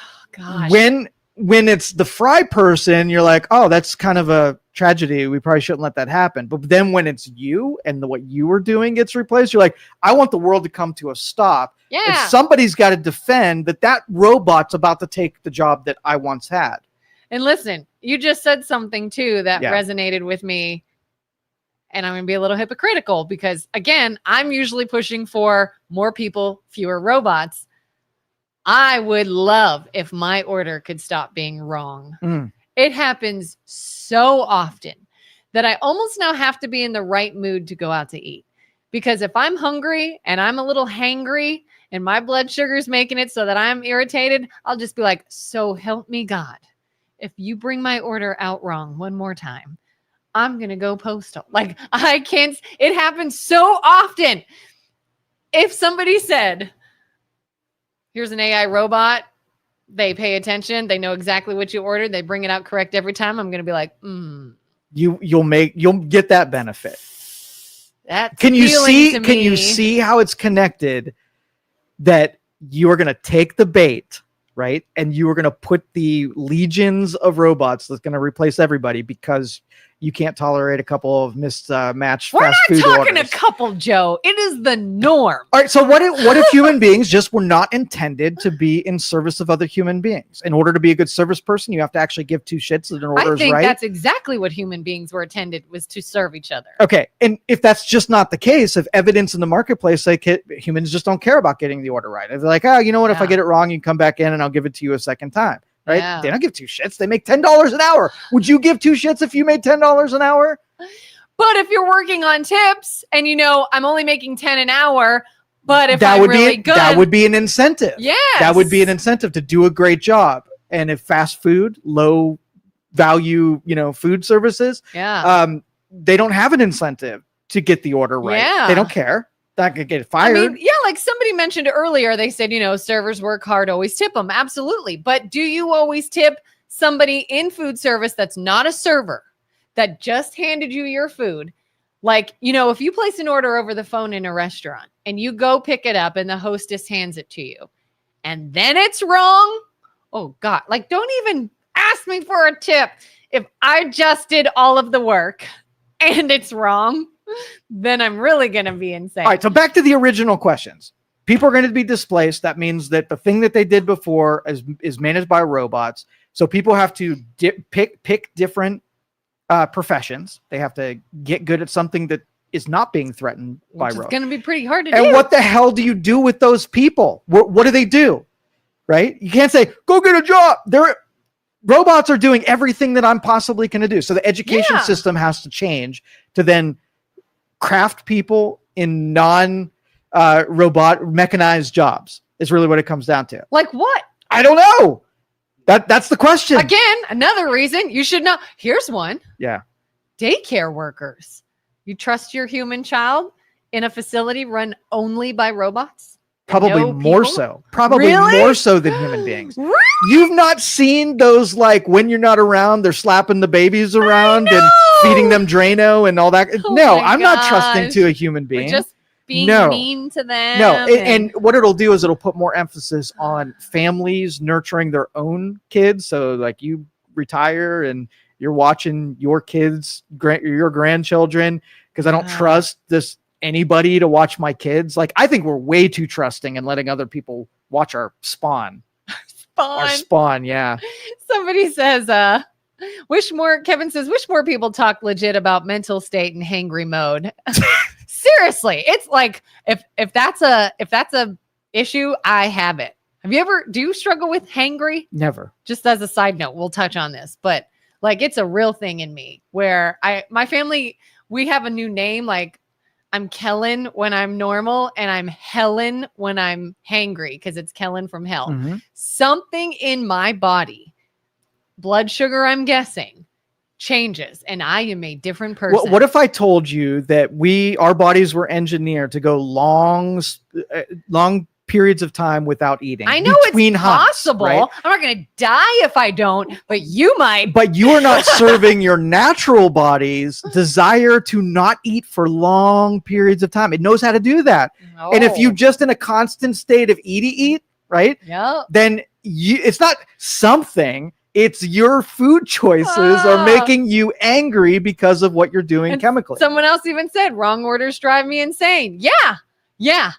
when it's the fry person, you're like, oh, that's kind of a tragedy. We probably shouldn't let that happen. But then when it's you and what you were doing gets replaced, you're like, I want the world to come to a stop. Yeah. And somebody's got to defend that robot's about to take the job that I once had. And listen, you just said something too that resonated with me. And I'm going to be a little hypocritical because, again, I'm usually pushing for more people, fewer robots. I would love if my order could stop being wrong. It happens so often that I almost now have to be in the right mood to go out to eat. Because if I'm hungry and I'm a little hangry and my blood sugar's making it so that I'm irritated, I'll just be like, so help me God. If you bring my order out wrong one more time, I'm going to go postal. Like, I can't. It happens so often. If somebody said, here's an AI robot, they pay attention, they know exactly what you ordered, they bring it out correct every time, I'm going to be like, You'll get that benefit. Can you see how it's connected that you are going to take the bait, right? And you are going to put the legions of robots that's going to replace everybody because you can't tolerate a couple of mismatched fast food orders. We're not talking a couple, Joe. It is the norm. All right. So what if human beings just were not intended to be in service of other human beings? In order to be a good service person, you have to actually give 2 shits that an order is right. I think that's exactly what human beings were intended, was to serve each other. Okay. And if that's just not the case, if evidence in the marketplace, like humans just don't care about getting the order right. If they're like, oh, you know what? If I get it wrong, you can come back in and I'll give it to you a second time. Right? Yeah. They don't give 2 shits. They make $10 an hour. Would you give 2 shits if you made $10 an hour? But if you're working on tips and I'm only making 10 an hour, but if I'm really good, that would be an incentive. Yeah, that would be an incentive to do a great job. And if fast food, low value, food services, they don't have an incentive to get the order right. Yeah. They don't care. That could get fired. I mean, like somebody mentioned earlier, they said, servers work hard, always tip them. Absolutely. But do you always tip somebody in food service that's not a server, that just handed you your food? Like, if you place an order over the phone in a restaurant and you go pick it up and the hostess hands it to you and then it's wrong. Oh God, like don't even ask me for a tip. If I just did all of the work and it's wrong, then I'm really going to be insane. All right. So back to the original questions. People are going to be displaced. That means that the thing that they did before is managed by robots. So people have to pick different professions. They have to get good at something that is not being threatened by robots. It's going to be pretty hard to do. And what the hell do you do with those people? What do they do? Right? You can't say, go get a job. Robots are doing everything that I'm possibly going to do. So the education system has to change to then craft people in non-robot mechanized jobs is really what it comes down to. Like what? I don't know. That's the question. Again, another reason you should know. Here's one. Yeah. Daycare workers. You trust your human child in a facility run only by robots? Probably more so. Probably really? More so than human beings. Really? You've not seen those, like, when you're not around, they're slapping the babies around and feeding them Drano and all that. Oh no, I'm not trusting to a human being. Or just being mean to them. No, and what it'll do is it'll put more emphasis on families nurturing their own kids. So, like, you retire and you're watching your kids, your grandchildren, because I don't trust anybody to watch my kids. Like, I think we're way too trusting and letting other people watch our spawn. Our spawn, yeah. Somebody says, Kevin says, wish more people talk legit about mental state and hangry mode. Seriously, it's like if that's a issue, I have it. Do you struggle with hangry? Never. Just as a side note, we'll touch on this, but like it's a real thing in me where my family, we have a new name. Like I'm Kelin when I'm normal and I'm Helen when I'm hangry because it's Kelin from hell. Mm-hmm. Something in my body, blood sugar, I'm guessing, changes and I am a different person. What if I told you that our bodies were engineered to go long periods of time without eating? I know it's possible. Hunts, right? I'm not going to die if I don't, but you might. But you are not serving your natural body's desire to not eat for long periods of time. It knows how to do that. No. And if you just in a constant state of eat, right? Yep. Then it's not something. It's your food choices are making you angry because of what you're doing chemically. Someone else even said, wrong orders drive me insane. Yeah.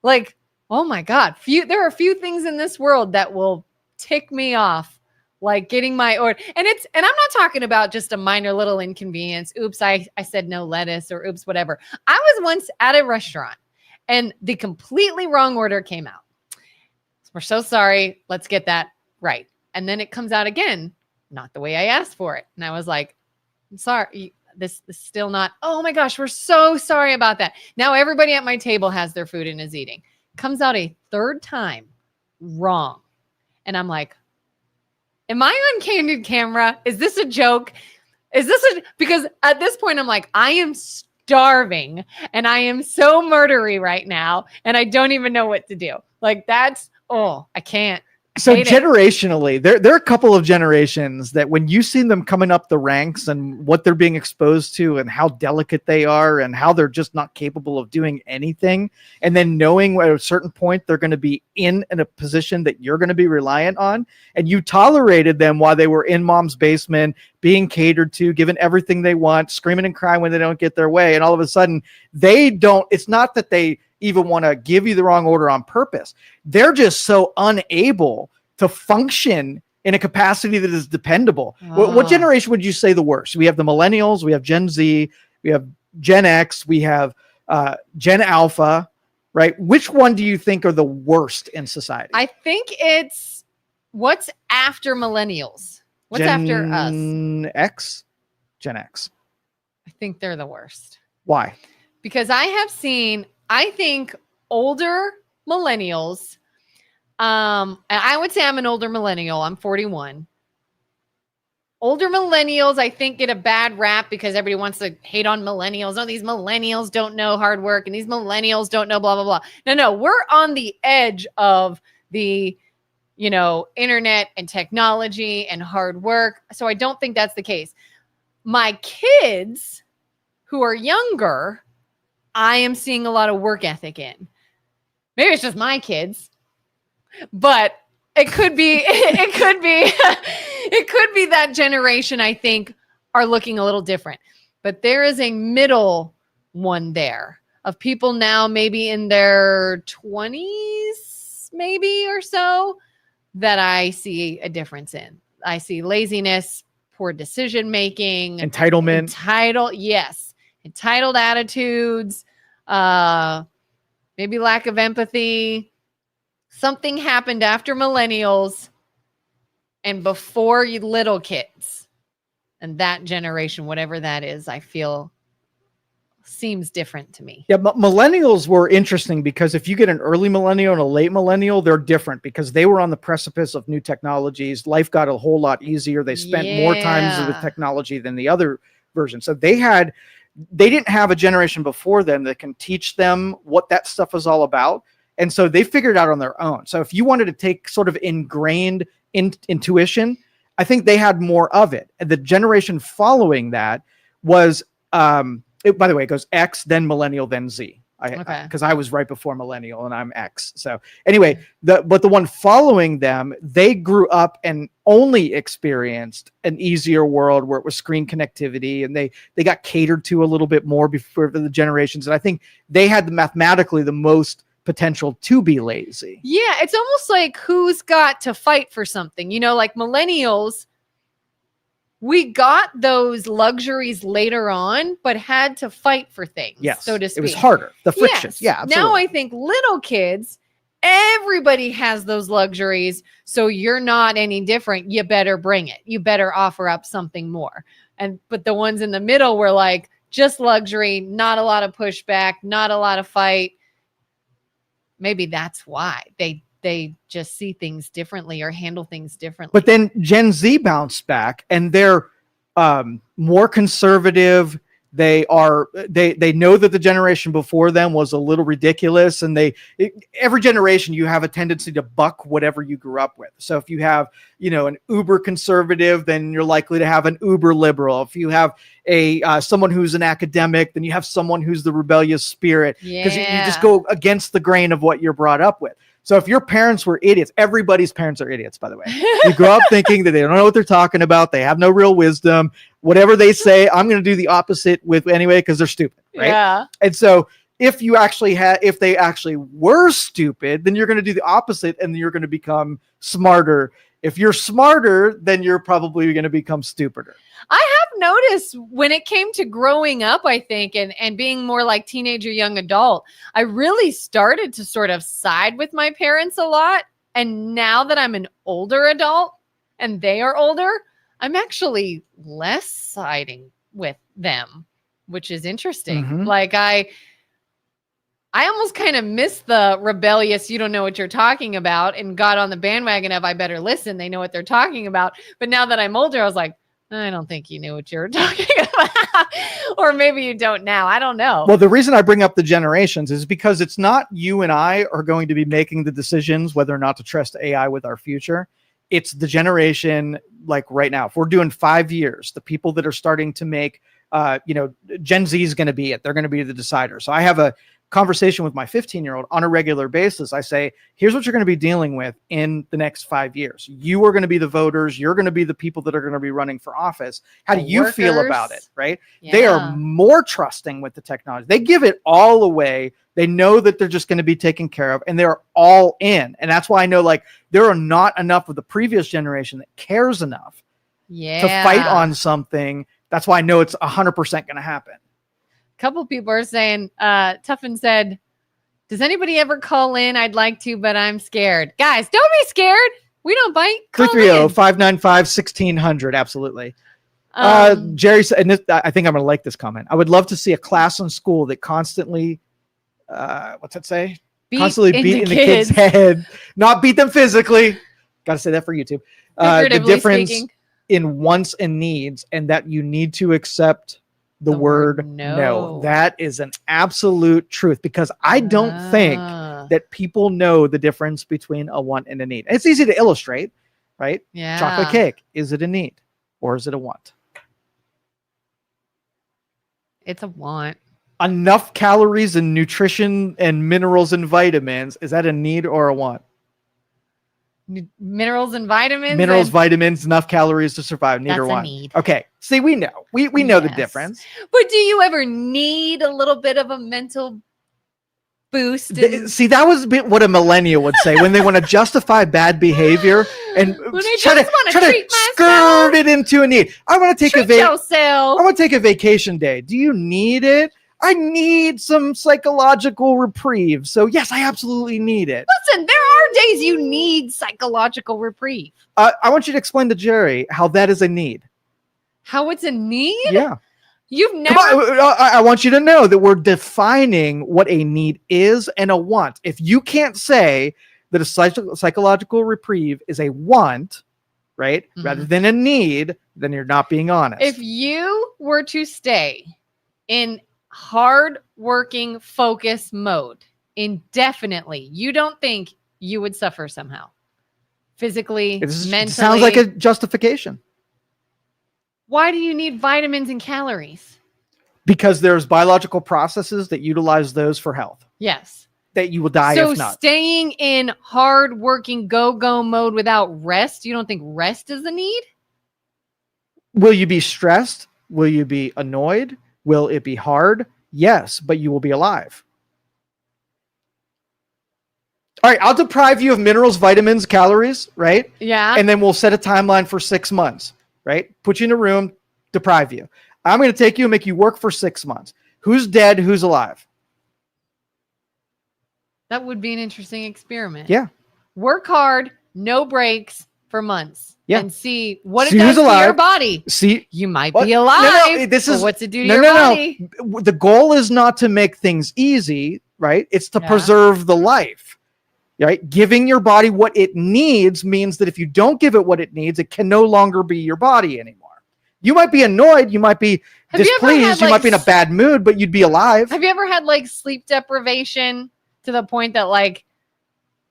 Like, oh my God. There are a few things in this world that will tick me off, like getting my order. And I'm not talking about just a minor little inconvenience. Oops, I said no lettuce, or oops, whatever. I was once at a restaurant and the completely wrong order came out. We're so sorry. Let's get that right. And then it comes out again, not the way I asked for it. And I was like, I'm sorry, this is still not, oh my gosh, we're so sorry about that. Now everybody at my table has their food and is eating. Comes out a third time wrong. And I'm like, am I on candid camera? Is this a joke? Because at this point I'm like, I am starving and I am so murdery right now. And I don't even know what to do. Like I can't. So generationally, there are a couple of generations that when you see them coming up the ranks and what they're being exposed to and how delicate they are and how they're just not capable of doing anything, and then knowing at a certain point they're going to be in a position that you're going to be reliant on, and you tolerated them while they were in mom's basement, being catered to, given everything they want, screaming and crying when they don't get their way, and all of a sudden it's not that they even want to give you the wrong order on purpose. They're just so unable to function in a capacity that is dependable. What generation would you say the worst? We have the millennials, we have Gen Z, we have Gen X, we have Gen Alpha, right? Which one do you think are the worst in society? I think it's what's after millennials. What's after us? Gen X? I think they're the worst. Why? Because I think older millennials, and I would say I'm an older millennial. I'm 41. Older millennials, I think, get a bad rap because everybody wants to hate on millennials. Oh, these millennials don't know hard work and these millennials don't know blah, blah, blah. No, we're on the edge of the, internet and technology and hard work. So I don't think that's the case. My kids who are younger, I am seeing a lot of work ethic in. Maybe it's just my kids, but it could be that generation, I think, are looking a little different. But there is a middle one there of people now maybe in their 20s, maybe or so, that I see a difference in. I see laziness, poor decision making, entitlement, entitled attitudes, maybe lack of empathy. Something happened after millennials and before you little kids, and that generation, whatever that is, I feel seems different to me. Yeah, millennials were interesting because if you get an early millennial and a late millennial, they're different because they were on the precipice of new technologies. Life got a whole lot easier. They spent more times with technology than the other version. So they didn't have a generation before them that can teach them what that stuff is all about. And so they figured it out on their own. So if you wanted to take sort of ingrained intuition, I think they had more of it. And the generation following that was, by the way, it goes X, then millennial, then Z. Because I was right before millennial and I'm X. So anyway, but the one following them, they grew up and only experienced an easier world where it was screen connectivity, and they got catered to a little bit more before the generations. And I think they had mathematically the most potential to be lazy. Yeah, it's almost like who's got to fight for something. Like millennials, we got those luxuries later on, but had to fight for things, so to speak. It was harder. The friction. Yes. Yeah, absolutely. Now I think little kids, everybody has those luxuries, so you're not any different. You better bring it. You better offer up something more. But the ones in the middle were like, just luxury, not a lot of pushback, not a lot of fight. Maybe that's why they just see things differently or handle things differently. But then Gen Z bounced back, and they're more conservative. They know that the generation before them was a little ridiculous, and every generation you have a tendency to buck whatever you grew up with. So if you have, an uber conservative, then you're likely to have an uber liberal. If you have someone who's an academic, then you have someone who's the rebellious spirit, because you just go against the grain of what you're brought up with. So if your parents were idiots, everybody's parents are idiots, by the way. You grow up thinking that they don't know what they're talking about. They have no real wisdom. Whatever they say, I'm going to do the opposite with anyway, because they're stupid, right? Yeah. And so if they actually were stupid, then you're going to do the opposite, and you're going to become smarter. If you're smarter, then you're probably going to become stupider. I have noticed when it came to growing up, I think, and being more like teenager, young adult, I really started to sort of side with my parents a lot. And now that I'm an older adult and they are older, I'm actually less siding with them, which is interesting. Mm-hmm. Like I almost kind of missed the rebellious, you don't know what you're talking about, and got on the bandwagon of I better listen. They know what they're talking about. But now that I'm older, I was like, I don't think you knew what you were talking about. Or maybe you don't now. I don't know. Well, the reason I bring up the generations is because it's not you and I are going to be making the decisions whether or not to trust AI with our future. It's the generation like right now. If we're doing 5 years, the people that are starting to make, Gen Z is going to be it. They're going to be the decider. So I have a conversation with my 15-year-old on a regular basis. I say, here's what you're going to be dealing with in the next 5 years. You are going to be the voters. You're going to be the people that are going to be running for office. How do you feel about it? Right? Yeah. They are more trusting with the technology. They give it all away. They know that they're just going to be taken care of, and they're all in. And that's why I know, like, there are not enough of the previous generation that cares enough to fight on something. That's why I know it's 100% going to happen. Couple people are saying, Tuffin said, does anybody ever call in? I'd like to, but I'm scared. Guys, don't be scared. We don't bite. 330-595-1600. Absolutely. Jerry said, and this, I think I'm going to like this comment. I would love to see a class in school that constantly, what's that say? Constantly beating the kid's head. Not beat them physically. Got to say that for YouTube. The difference in wants and needs, and that you need to accept the word no. That is an absolute truth, because I don't think that people know the difference between a want and a need. It's easy to illustrate, right? Yeah. Chocolate cake. Is it a need or is it a want? It's a want. Enough calories and nutrition and minerals and vitamins. Is that a need or a want? Minerals and vitamins. Vitamins, enough calories to survive. Neither one. Need. Okay. See, we know. We know the difference. But do you ever need a little bit of a mental boost? See, that was what a millennial would say when they want to justify bad behavior and try to skirt it into a need. I want to take a vacation day. Do you need it? I need some psychological reprieve. So yes, I absolutely need it. Listen, there are days you need psychological reprieve. I want you to explain to Jerry how that is a need. How it's a need? Yeah. You've never. I want you to know that we're defining what a need is and a want. If you can't say that a psychological reprieve is a want, right, rather than a need, then you're not being honest. If you were to stay in hard working focus mode indefinitely, you don't think you would suffer somehow physically, mentally? It sounds like a justification. Why do you need vitamins and calories? Because there's biological processes that utilize those for health. Yes. That you will die if not. So staying in hard working go mode without rest, you don't think rest is a need? Will you be stressed? Will you be annoyed? Will it be hard? Yes, but you will be alive. All right, I'll deprive you of minerals, vitamins, calories, right? Yeah. And then we'll set a timeline for 6 months, right? Put you in a room, deprive you. I'm going to take you and make you work for 6 months. Who's dead? Who's alive? That would be an interesting experiment. Yeah. Work hard, no breaks for months. Yeah. And see what it does to your body. See, you might be alive. What's it do to your body? No. The goal is not to make things easy, right? It's to preserve the life, right? Giving your body what it needs means that if you don't give it what it needs, it can no longer be your body anymore. You might be annoyed. You might be displeased. You like, might be in a bad mood, but you'd be alive. Have you ever had like sleep deprivation to the point that like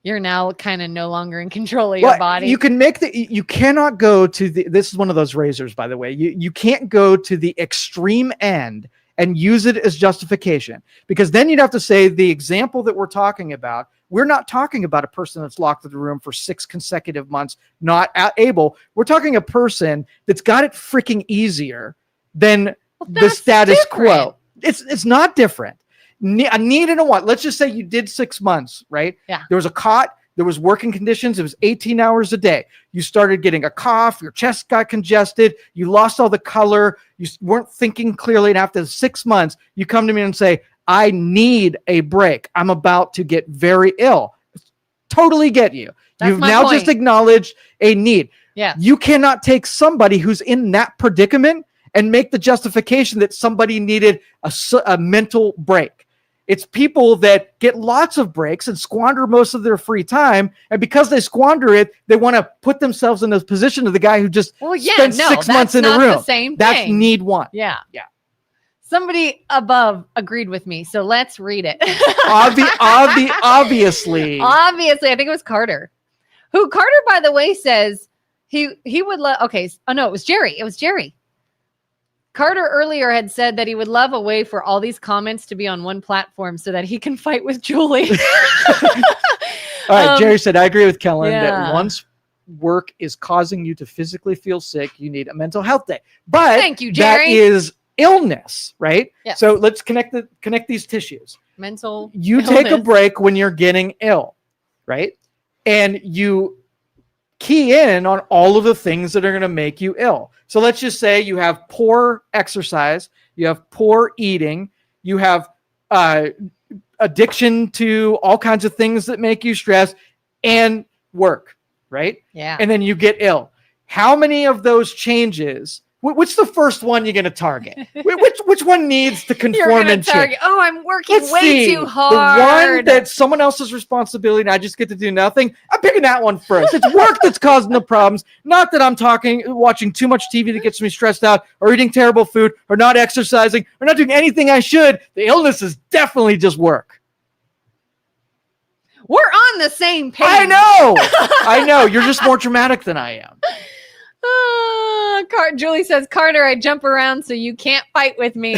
you're now kind of no longer in control of your body? You can make you cannot go to this is one of those razors, by the way. You can't go to the extreme end and use it as justification, because then you'd have to say the example that we're talking about, we're not talking about a person that's locked in the room for 6 consecutive months, not able. We're talking a person that's got it freaking easier than the status quo. It's not different. A need and a want. Let's just say you did 6 months, right? Yeah. There was a cot. There was working conditions. It was 18 hours a day. You started getting a cough. Your chest got congested. You lost all the color. You weren't thinking clearly. And after 6 months, you come to me and say, I need a break. I'm about to get very ill. Totally get you. You've now just acknowledged a need. Yeah. You cannot take somebody who's in that predicament and make the justification that somebody needed a mental break. It's people that get lots of breaks and squander most of their free time. And because they squander it, they want to put themselves in the position of the guy who just spent 6 months in the room. The same that's thing. Need one. Yeah. Yeah. Somebody above agreed with me. So let's read it. Obviously. Obviously. I think it was Carter. Carter, by the way, says he would love. Okay. Oh, no, it was Jerry. It was Jerry. Carter earlier had said that he would love a way for all these comments to be on one platform so that he can fight with Julie. All right. Jerry said, I agree with Kelin that once work is causing you to physically feel sick, you need a mental health day. But thank you, Jerry. That is illness, right? Yes. So let's connect these tissues. Mental illness. Take a break when you're getting ill, right? And you key in on all of the things that are going to make you ill. So let's just say you have poor exercise, you have poor eating, you have addiction to all kinds of things that make you stressed, and work, right? Yeah. And then you get ill. How many of those changes? Which the first one you're going to target? which one needs to conform and change? Oh, I'm working too hard. The one that's someone else's responsibility and I just get to do nothing. I'm picking that one first. It's work that's causing the problems. Not that I'm watching too much TV that gets me stressed out, or eating terrible food, or not exercising, or not doing anything I should. The illness is definitely just work. We're on the same page. I know. You're just more dramatic than I am. Julie says, Carter, I jump around so you can't fight with me.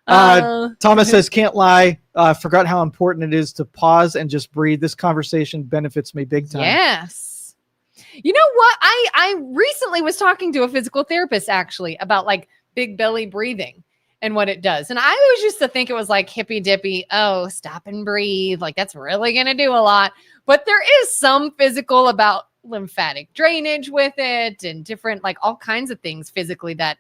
Thomas says, can't lie. Forgot how important it is to pause and just breathe. This conversation benefits me big time. Yes. You know what? I recently was talking to a physical therapist actually about like big belly breathing and what it does. And I always used to think it was like hippy dippy. Oh, stop and breathe. Like that's really going to do a lot. But there is some physical about lymphatic drainage with it and different, like all kinds of things physically that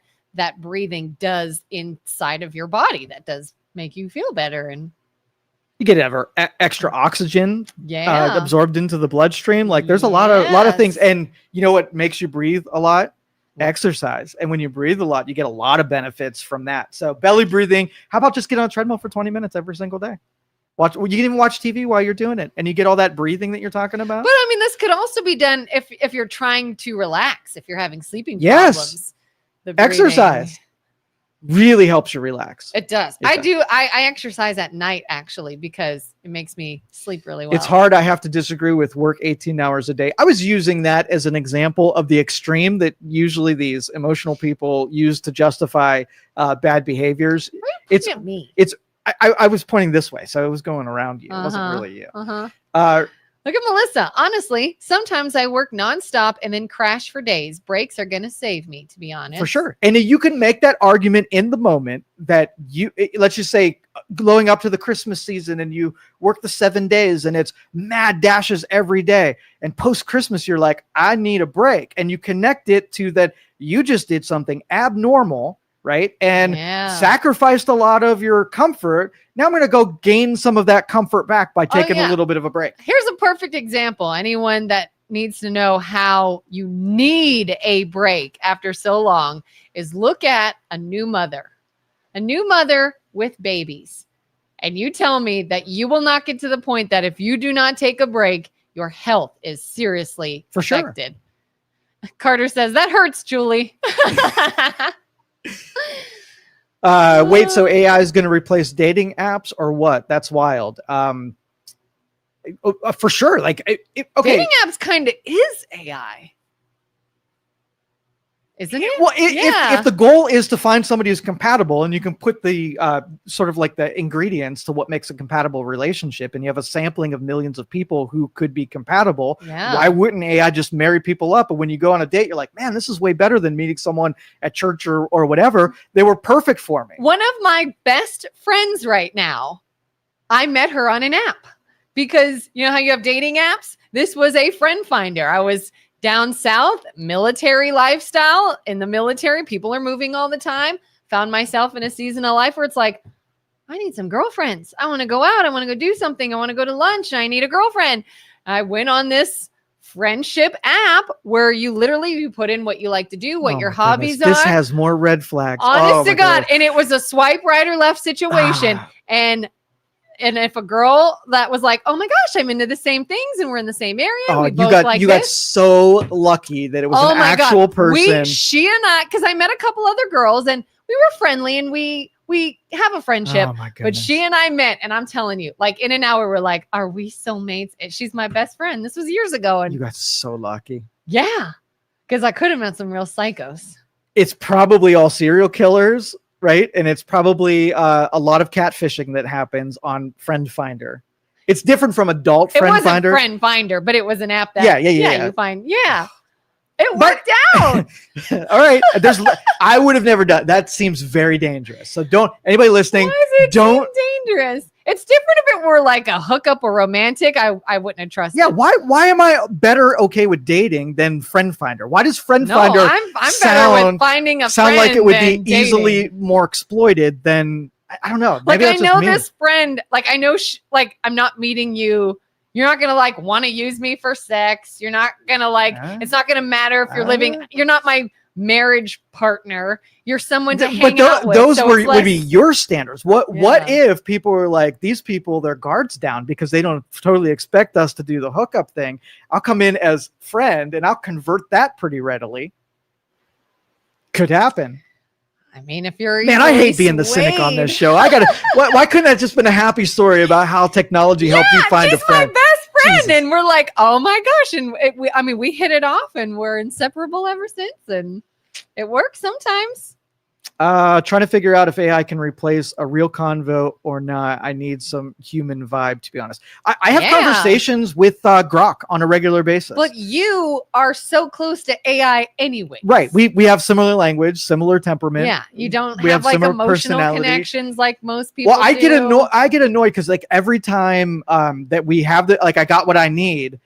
breathing does inside of your body that does make you feel better. And you get extra oxygen absorbed into the bloodstream. Like there's a lot of things. And you know what makes you breathe a lot? Exercise. And when you breathe a lot, you get a lot of benefits from that. So belly breathing, how about just get on a treadmill for 20 minutes every single day? You can even watch TV while you're doing it, and you get all that breathing that you're talking about. But I mean, this could also be done if you're trying to relax, if you're having sleeping problems. Yes, exercise really helps you relax. It does. I exercise at night actually because it makes me sleep really well. It's hard. I have to disagree with work 18 hours a day. I was using that as an example of the extreme that usually these emotional people use to justify bad behaviors. It's I was pointing this way, so it was going around you. It wasn't really you. Look at Melissa. Honestly, sometimes I work nonstop and then crash for days. Breaks are going to save me, to be honest. For sure. And you can make that argument in the moment that let's just say going up to the Christmas season and you work the 7 days and it's mad dashes every day. And post-Christmas, you're like, I need a break. And you connect it to that you just did something abnormal, right? And sacrificed a lot of your comfort. Now I'm going to go gain some of that comfort back by taking a little bit of a break. Here's a perfect example. Anyone that needs to know how you need a break after so long is look at a new mother with babies. And you tell me that you will not get to the point that if you do not take a break, your health is seriously affected. Sure. Carter says, that hurts, Julie. Wait, so AI is going to replace dating apps or what? That's wild. For sure. Like, okay. Dating apps kind of is AI. Isn't it? Well, if the goal is to find somebody who's compatible, and you can put the sort of like the ingredients to what makes a compatible relationship, and you have a sampling of millions of people who could be compatible, why wouldn't AI just marry people up? But when you go on a date, you're like, man, this is way better than meeting someone at church or whatever. They were perfect for me. One of my best friends right now, I met her on an app because you know how you have dating apps? This was a friend finder. I was down south, military lifestyle. In the military, people are moving all the time. Found myself in a season of life where it's like, I need some girlfriends. I want to go out. I want to go do something. I want to go to lunch. I need a girlfriend. I went on this friendship app where you put in what you like to do, what your hobbies are. This has more red flags. Honest to God. And it was a swipe right or left situation. And if a girl that was like, oh my gosh, I'm into the same things and we're in the same area. You got so lucky that it was an actual person. She and I, because I met a couple other girls and we were friendly and we have a friendship. But she and I met, and I'm telling you, like in an hour, we're like, are we soulmates? And she's my best friend. This was years ago. And you got so lucky. Yeah. Because I could have met some real psychos. It's probably all serial killers. Right. And it's probably a lot of catfishing that happens on Friend Finder. It's different from adult Friend Finder. It wasn't Friend Finder, but it was an app that you find. Yeah. It worked out. All right. I would have never done. That seems very dangerous. So don't, anybody listening, don't. Dangerous. It's different if it were like a hookup or romantic. I wouldn't have trusted. Yeah. Why am I better okay with dating than Friend Finder? Why does Friend Finder I'm better with finding a sound friend like it would be dating. Easily more exploited than, I don't know. Maybe like I know this friend, like I know, like I'm not meeting you. You're not going to like want to use me for sex. You're not going to like, it's not going to matter if you're living, you're not my marriage partner. You're someone to hang out with. Those would be your standards. What if people were like, these people, their guards down because they don't totally expect us to do the hookup thing. I'll come in as friend and I'll convert that pretty readily. Could happen. I mean, if you're I hate being the cynic on this show. Why couldn't that just been a happy story about how technology helped you find a friend? My best friend, Jesus. And we're like, oh my gosh, and we hit it off, and we're inseparable ever since, and it works sometimes. Trying to figure out if AI can replace a real convo or not. I need some human vibe, to be honest. I have conversations with Grok on a regular basis. But you are so close to AI anyway. Right. We have similar language, similar temperament. Yeah. You don't have like emotional connections like most people do. I get annoyed because like every time that we have I got what I need,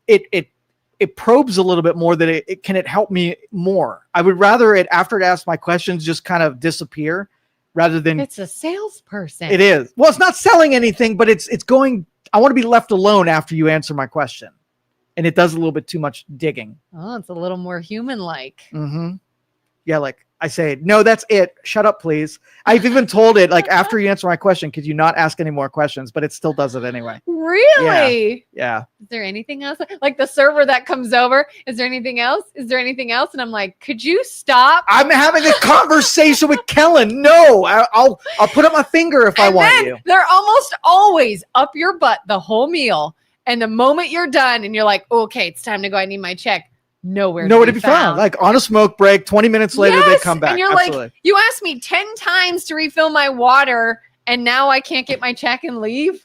it probes a little bit more that it help me more. I would rather it after it asks my questions just kind of disappear rather than it's a salesperson. It is. Well, it's not selling anything, but it's going, I want to be left alone after you answer my question. And it does a little bit too much digging. Oh, it's a little more human-like. Mm-hmm. Yeah, like I say, no, that's it. Shut up, please. I've even told it, like, after you answer my question, could you not ask any more questions? But it still does it anyway. Really? Yeah. Is there anything else? Like the server that comes over, is there anything else? Is there anything else? And I'm like, could you stop? I'm having a conversation with Kelin. No, I'll put up my finger if I want you. They're almost always up your butt the whole meal. And the moment you're done and you're like, okay, it's time to go. I need my check. Nowhere to be found. Like on a smoke break, 20 minutes later, they come back. And you're like, you asked me 10 times to refill my water and now I can't get my check and leave.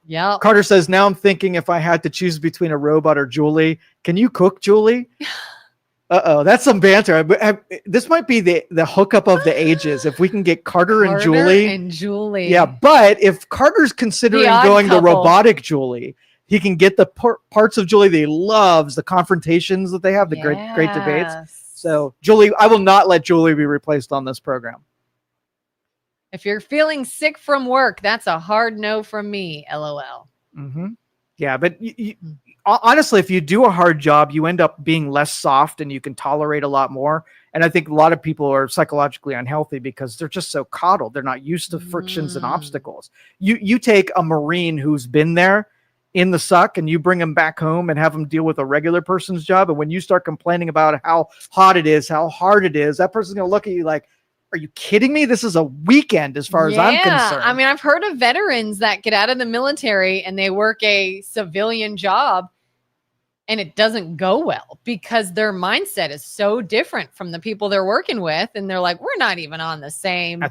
Yeah. Carter says, now I'm thinking if I had to choose between a robot or Julie, can you cook, Julie? Uh-oh, that's some banter. This might be the hookup of the ages. If we can get Carter and Julie. Yeah, but if Carter's considering going the robotic Julie, he can get the parts of Julie that he loves, the confrontations that they have, the great debates. So, Julie, I will not let Julie be replaced on this program. If you're feeling sick from work, that's a hard no from me, LOL. Mm-hmm. Yeah, but honestly, if you do a hard job, you end up being less soft and you can tolerate a lot more. And I think a lot of people are psychologically unhealthy because they're just so coddled. They're not used to frictions and obstacles. You take a Marine who's been there in the suck and you bring them back home and have them deal with a regular person's job. And when you start complaining about how hot it is, how hard it is, that person's going to look at you like, are you kidding me? This is a weekend as far as I'm concerned. I mean, I've heard of veterans that get out of the military and they work a civilian job and it doesn't go well because their mindset is so different from the people they're working with. And they're like, we're not even on the same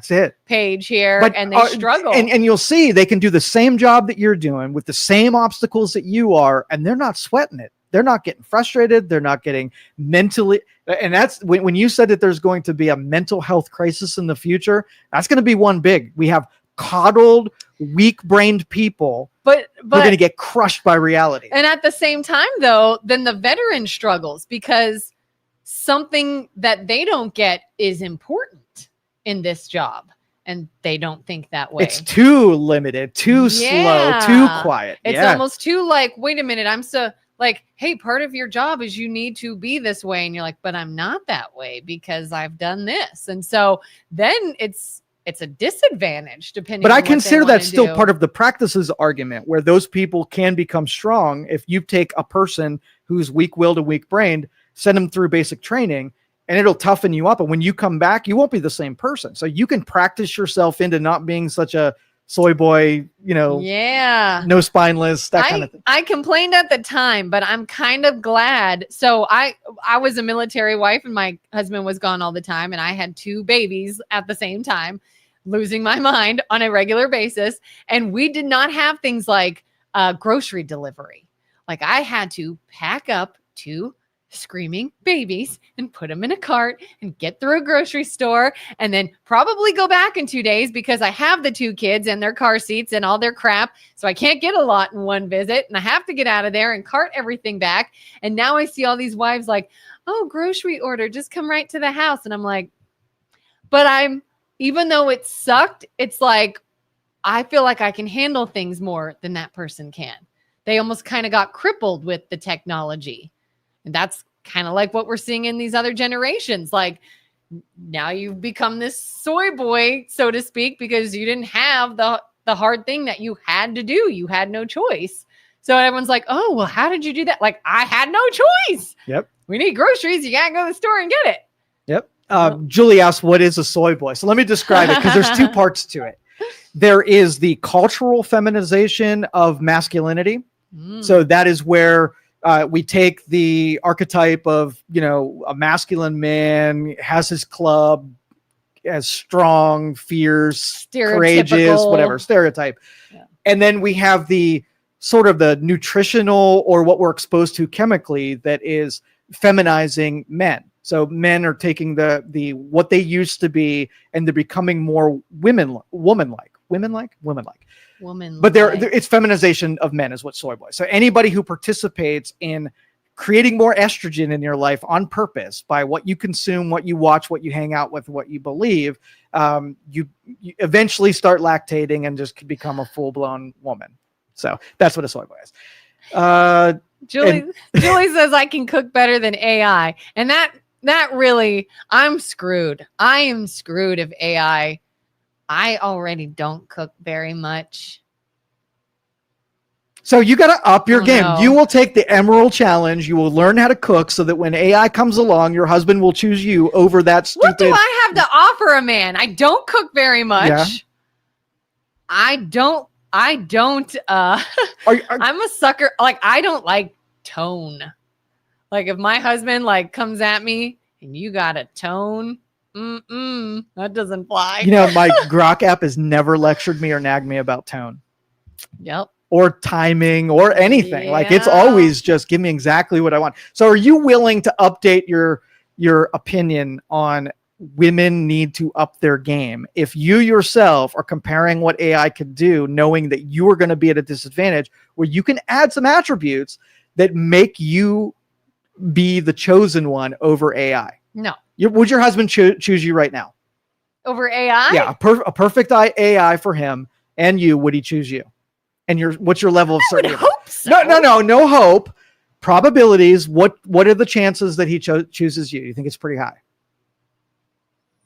page here. But, and they struggle. And you'll see they can do the same job that you're doing with the same obstacles that you are, and they're not sweating it. They're not getting frustrated. They're not getting mentally. And that's when you said that there's going to be a mental health crisis in the future, that's going to be one big. We have coddled, weak-brained people but who are going to get crushed by reality. And at the same time, though, then the veteran struggles because something that they don't get is important in this job. And they don't think that way. It's too limited, too slow, too quiet. It's almost too like, wait a minute, I'm so like, hey, part of your job is you need to be this way. And you're like, but I'm not that way because I've done this. And so then it's a disadvantage depending but on I consider that still do. part of the practices argument where those people can become strong. If you take a person who's weak-willed and weak-brained, send them through basic training, and it'll toughen you up. And when you come back, you won't be the same person. So you can practice yourself into not being such a soy boy, no spineless, that kind of thing. I complained at the time, but I'm kind of glad. So I was a military wife and my husband was gone all the time. And I had 2 babies at the same time, losing my mind on a regular basis. And we did not have things like grocery delivery. Like I had to pack up 2 screaming babies and put them in a cart and get through a grocery store and then probably go back in 2 days because I have the 2 kids and their car seats and all their crap. So I can't get a lot in one visit and I have to get out of there and cart everything back. And now I see all these wives like, oh, grocery order, just come right to the house. And I'm like, but even though it sucked, it's like, I feel like I can handle things more than that person can. They almost kind of got crippled with the technology. And that's kind of like what we're seeing in these other generations. Like now you've become this soy boy, so to speak, because you didn't have the hard thing that you had to do. You had no choice. So everyone's like, oh, well, how did you do that? Like I had no choice. Yep. We need groceries. You got to go to the store and get it. Yep. Julie asked, what is a soy boy? So let me describe it because there's 2 parts to it. There is the cultural feminization of masculinity. So that is where we take the archetype of, a masculine man, has his club, as strong, fierce, courageous, whatever, stereotype. Yeah. And then we have the sort of the nutritional or what we're exposed to chemically that is feminizing men. So men are taking the what they used to be and they're becoming more woman-like. But it's feminization of men is what soy boy. So anybody who participates in creating more estrogen in your life on purpose by what you consume, what you watch, what you hang out with, what you believe, you eventually start lactating and just become a full-blown woman. So that's what a soy boy is. Julie says I can cook better than AI. And that really, I'm screwed. I am screwed if AI. I already don't cook very much. So you got to up your game. No. You will take the Emerald Challenge. You will learn how to cook so that when AI comes along, your husband will choose you over that stupid. What do I have to offer a man? I don't cook very much. Yeah. I'm a sucker. Like, I don't like tone. Like if my husband comes at me and you got a tone, that doesn't fly. My Grok app has never lectured me or nagged me about tone. Yep. Or timing or anything. Yeah. Like it's always just give me exactly what I want. So are you willing to update your opinion on women need to up their game? If you yourself are comparing what AI could do, knowing that you are going to be at a disadvantage, where you can add some attributes that make you be the chosen one over AI. No. Would your husband choose you right now? Over AI? Yeah, a perfect AI for him and you. Would he choose you? And what's your level of certainty? I would hope so. No hope. Probabilities. What are the chances that he chooses you? You think it's pretty high?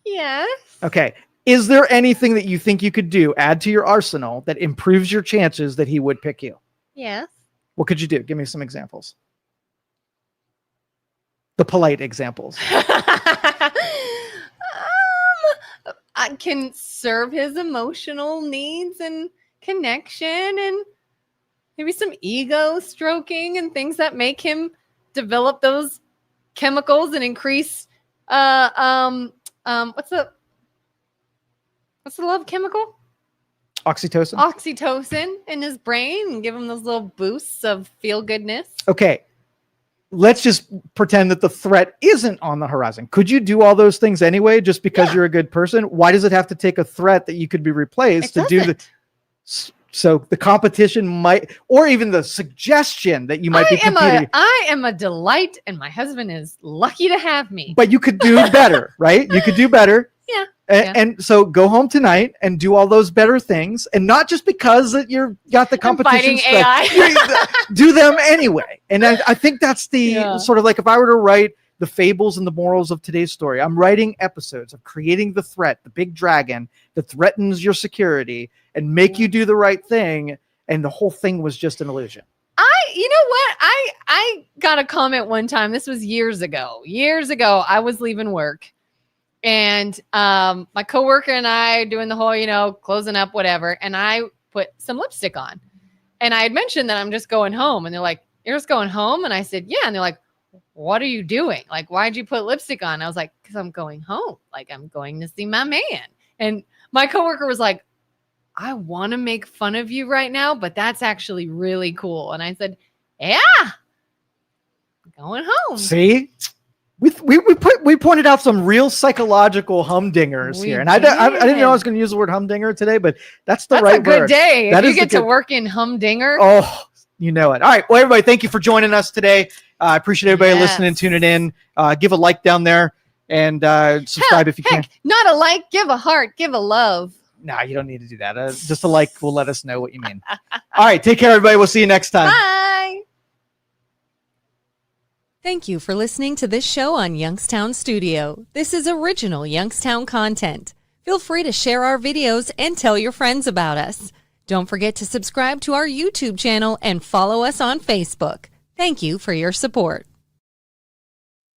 Yes. Okay. Is there anything that you think you could do, add to your arsenal that improves your chances that he would pick you? Yes. What could you do? Give me some examples. The polite examples. I can serve his emotional needs and connection and maybe some ego stroking and things that make him develop those chemicals and increase what's the love chemical? Oxytocin in his brain and give him those little boosts of feel goodness. Okay. Let's just pretend that the threat isn't on the horizon. Could you do all those things anyway, just because you're a good person? Why does it have to take a threat that you could be replaced to do the? So the competition might, or even the suggestion that you might be competing. I am a delight, and my husband is lucky to have me. But you could do better, right? You could do better. Yeah. And so go home tonight and do all those better things, and not just because that you're got the competition. Do them anyway. And I think that's the sort of like, if I were to write the fables and the morals of today's story, I'm writing episodes of creating the threat, the big dragon that threatens your security and make you do the right thing. And the whole thing was just an illusion. You know what? I got a comment one time. This was years ago. I was leaving work. And my coworker and I doing the whole, closing up, whatever. And I put some lipstick on. And I had mentioned that I'm just going home. And they're like, "You're just going home?" And I said, "Yeah." And they're like, "What are you doing? Like, why'd you put lipstick on?" I was like, "Because I'm going home. Like, I'm going to see my man." And my coworker was like, "I want to make fun of you right now, but that's actually really cool." And I said, "Yeah, I'm going home." See? We pointed out some real psychological humdingers here, and I didn't know I was going to use the word humdinger today, but that's right word. That's a good day. If you get to work in humdinger. Oh, you know it. All right. Well, everybody, thank you for joining us today. I appreciate everybody listening and tuning in. Give a like down there and subscribe if you can. Not a like, give a heart, give a love. Nah, you don't need to do that. Just a like will let us know what you mean. All right. Take care, everybody. We'll see you next time. Bye. Thank you for listening to this show on Youngstown Studio. This is original Youngstown content. Feel free to share our videos and tell your friends about us. Don't forget to subscribe to our YouTube channel and follow us on Facebook. Thank you for your support.